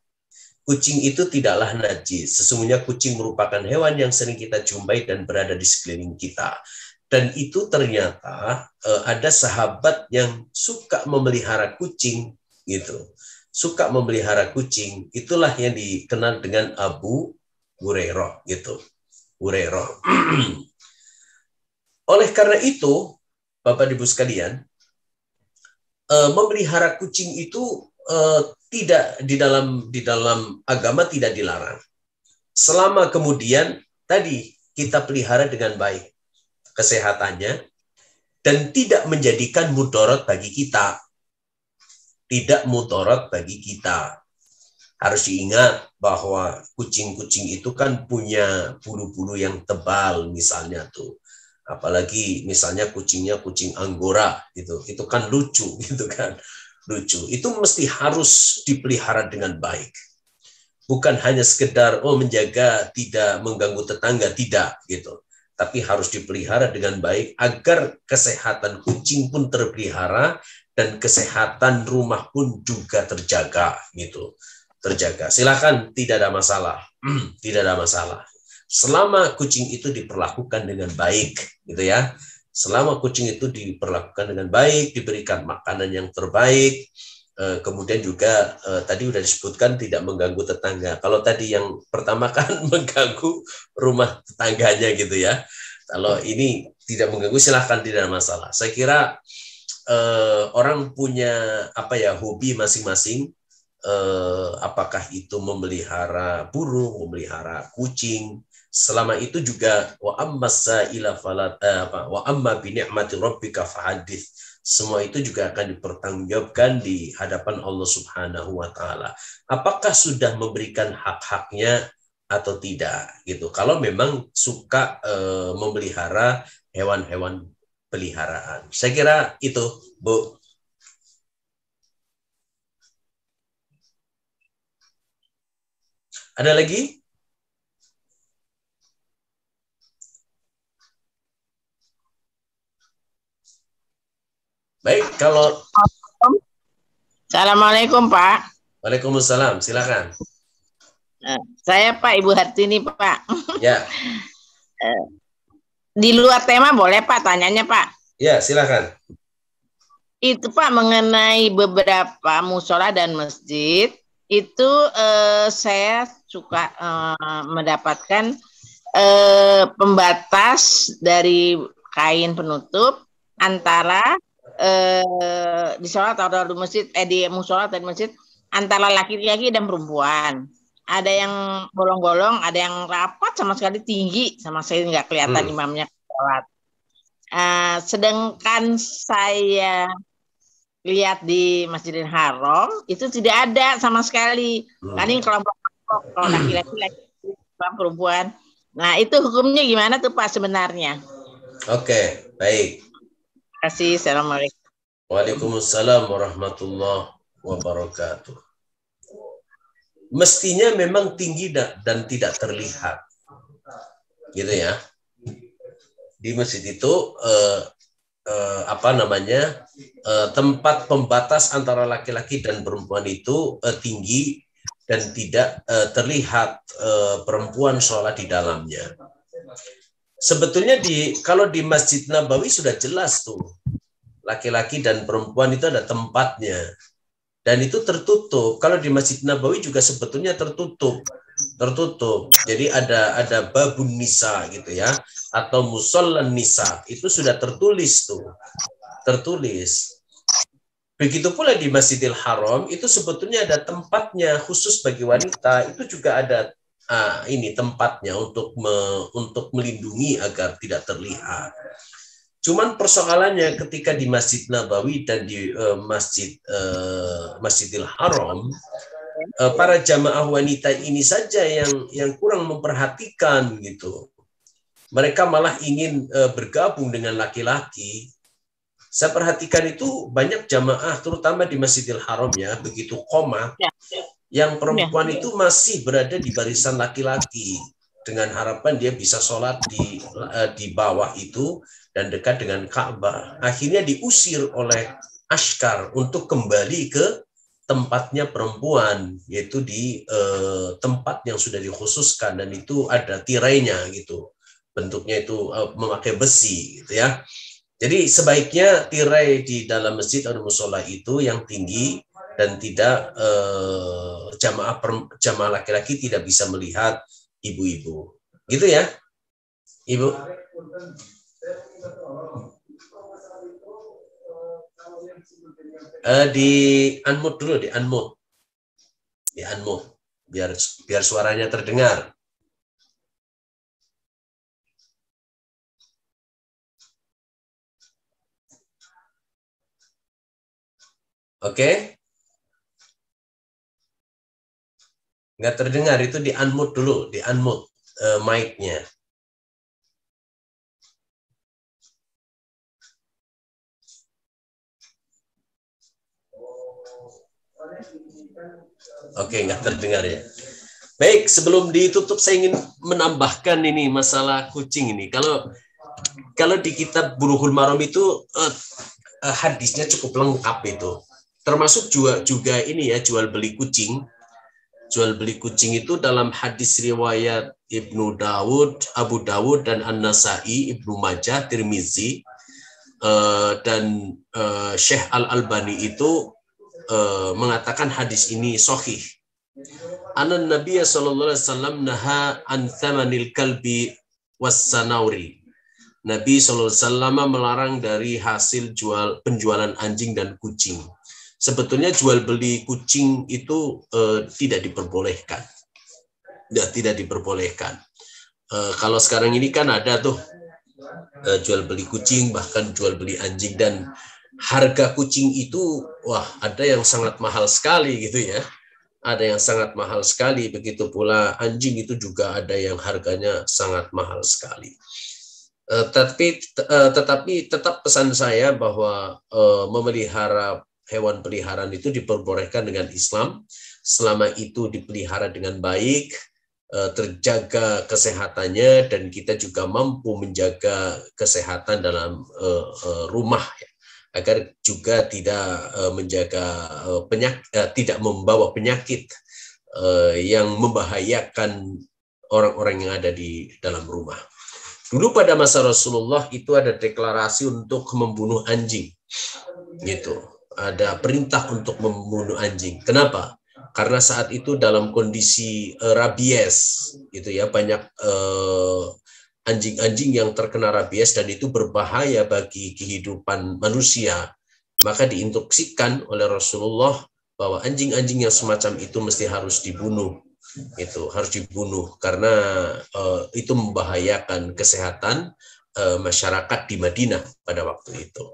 Kucing itu tidaklah najis. Sesungguhnya kucing merupakan hewan yang sering kita jumpai dan berada di sekeliling kita. Dan itu ternyata ada sahabat yang suka memelihara kucing, gitu. Suka memelihara kucing, itulah yang dikenal dengan Abu Hurairah, gitu. Hurairah. Oleh karena itu, Bapak Ibu sekalian, memelihara kucing itu tidak di dalam agama tidak dilarang. Selama kemudian tadi kita pelihara dengan baik kesehatannya dan tidak menjadikan mudarat bagi kita. Tidak mudarat bagi kita. Harus diingat bahwa kucing-kucing itu kan punya bulu-bulu yang tebal misalnya tuh. Apalagi misalnya kucingnya kucing Anggora gitu. Itu kan lucu gitu kan. Lucu. Itu mesti harus dipelihara dengan baik. Bukan hanya sekedar menjaga tidak mengganggu tetangga, tidak gitu. Tapi harus dipelihara dengan baik agar kesehatan kucing pun terpelihara dan kesehatan rumah pun juga terjaga gitu. Terjaga. Silakan, tidak ada masalah. Tidak ada masalah. Selama kucing itu diperlakukan dengan baik, gitu ya. Selama kucing itu diperlakukan dengan baik, diberikan makanan yang terbaik, Kemudian juga tadi sudah disebutkan tidak mengganggu tetangga. Kalau tadi yang pertama kan mengganggu rumah tetangganya gitu ya. Kalau ini tidak mengganggu silahkan, tidak masalah. Saya kira orang punya hobi masing-masing. Apakah itu memelihara burung, memelihara kucing. Selama itu juga wa amma sa'ila falat wa amma bi ni'mati rabbika fahadits. Semua itu juga akan dipertanggungjawabkan di hadapan Allah Subhanahu wa taala. Apakah sudah memberikan hak-haknya atau tidak gitu. Kalau memang suka memelihara hewan-hewan peliharaan. Saya kira itu, Bu. Ada lagi? Baik, kalau Assalamualaikum, Pak. Waalaikumsalam, silakan. Saya Pak, Ibu Hartini, Pak. Ya. Di luar tema boleh, Pak, tanyanya, Pak? Ya, silakan. Itu, Pak, mengenai beberapa musola dan masjid, itu saya suka mendapatkan pembatas dari kain penutup antara di sholat atau di masjid, di musola atau di masjid, antara laki-laki dan perempuan. Ada yang bolong-bolong, ada yang rapat sama sekali tinggi, sama saya nggak kelihatan imamnya sholat. Sedangkan saya lihat di Masjidil Haram itu tidak ada sama sekali. Paling kelompok-kelompok, kalau laki-laki, perempuan. Nah, itu hukumnya gimana tuh, Pak, sebenarnya? Oke, baik. Terima kasih. Assalamualaikum. Waalaikumsalam warahmatullahi wabarakatuh. Mestinya memang tinggi dan tidak terlihat, gitu ya. Di masjid itu tempat pembatas antara laki-laki dan perempuan itu tinggi dan tidak terlihat perempuan sholat di dalamnya. Sebetulnya kalau di Masjid Nabawi sudah jelas tuh, laki-laki dan perempuan itu ada tempatnya. Dan itu tertutup. Kalau di Masjid Nabawi juga sebetulnya tertutup. Jadi ada babun nisa gitu ya, atau musollan nisa, itu sudah tertulis tuh. Tertulis. Begitu pula di Masjidil Haram itu sebetulnya ada tempatnya khusus bagi wanita, itu juga ada tempatnya untuk melindungi agar tidak terlihat. Cuman persoalannya ketika di Masjid Nabawi dan di Masjidil Haram, para jamaah wanita ini saja yang kurang memperhatikan gitu. Mereka malah ingin bergabung dengan laki-laki. Saya perhatikan itu banyak jamaah, terutama di Masjidil Haram ya, begitu qomat, yang perempuan itu masih berada di barisan laki-laki dengan harapan dia bisa sholat di bawah itu dan dekat dengan Ka'bah. Akhirnya diusir oleh askar untuk kembali ke tempatnya perempuan, yaitu di tempat yang sudah dikhususkan dan itu ada tirainya gitu. Bentuknya itu memakai besi gitu ya. Jadi sebaiknya tirai di dalam masjid atau musola itu yang tinggi dan tidak jamaah laki-laki tidak bisa melihat ibu-ibu. Gitu ya, Ibu. Di unmute dulu, di unmute biar suaranya terdengar. Oke. Nggak terdengar, itu di unmute dulu, di unmute mic-nya. Oke, nggak terdengar ya. Baik, sebelum ditutup saya ingin menambahkan ini masalah kucing ini. Kalau di kitab Bulughul Maram itu hadisnya cukup lengkap itu. Termasuk juga ini ya, jual beli kucing. Jual beli kucing itu dalam hadis riwayat Ibnu Dawud, Abu Dawud dan An-Nasai, Ibnu Majah, Tirmizi dan Syekh Al-Albani itu mengatakan hadis ini sahih. Anan Nabiya sallallahu alaihi wasallam naha an thamanil kalbi was-sanauri. Nabi sallallahu alaihi wasallam melarang dari hasil penjualan anjing dan kucing. Sebetulnya jual beli kucing itu tidak diperbolehkan. Tidak diperbolehkan. Kalau sekarang ini kan ada tuh jual beli kucing, bahkan jual beli anjing, dan harga kucing itu wah ada yang sangat mahal sekali gitu ya. Ada yang sangat mahal sekali, begitu pula anjing itu juga ada yang harganya sangat mahal sekali. Tetapi tetap pesan saya bahwa memelihara hewan peliharaan itu diperbolehkan dengan Islam selama itu dipelihara dengan baik, terjaga kesehatannya, dan kita juga mampu menjaga kesehatan dalam rumah ya, agar juga tidak tidak membawa penyakit yang membahayakan orang-orang yang ada di dalam rumah. Dulu pada masa Rasulullah itu ada deklarasi untuk membunuh anjing, gitu. Ada perintah untuk membunuh anjing. Kenapa? Karena saat itu dalam kondisi rabies, gitu ya, banyak anjing-anjing yang terkena rabies dan itu berbahaya bagi kehidupan manusia. Maka diinstruksikan oleh Rasulullah bahwa anjing-anjing yang semacam itu mesti harus dibunuh. Itu harus dibunuh karena itu membahayakan kesehatan masyarakat di Madinah pada waktu itu.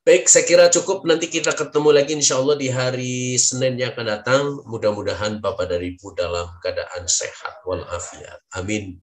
Baik, saya kira cukup. Nanti kita ketemu lagi insya Allah di hari Senin yang akan datang. Mudah-mudahan Bapak dan Ibu dalam keadaan sehat walafiat. Amin.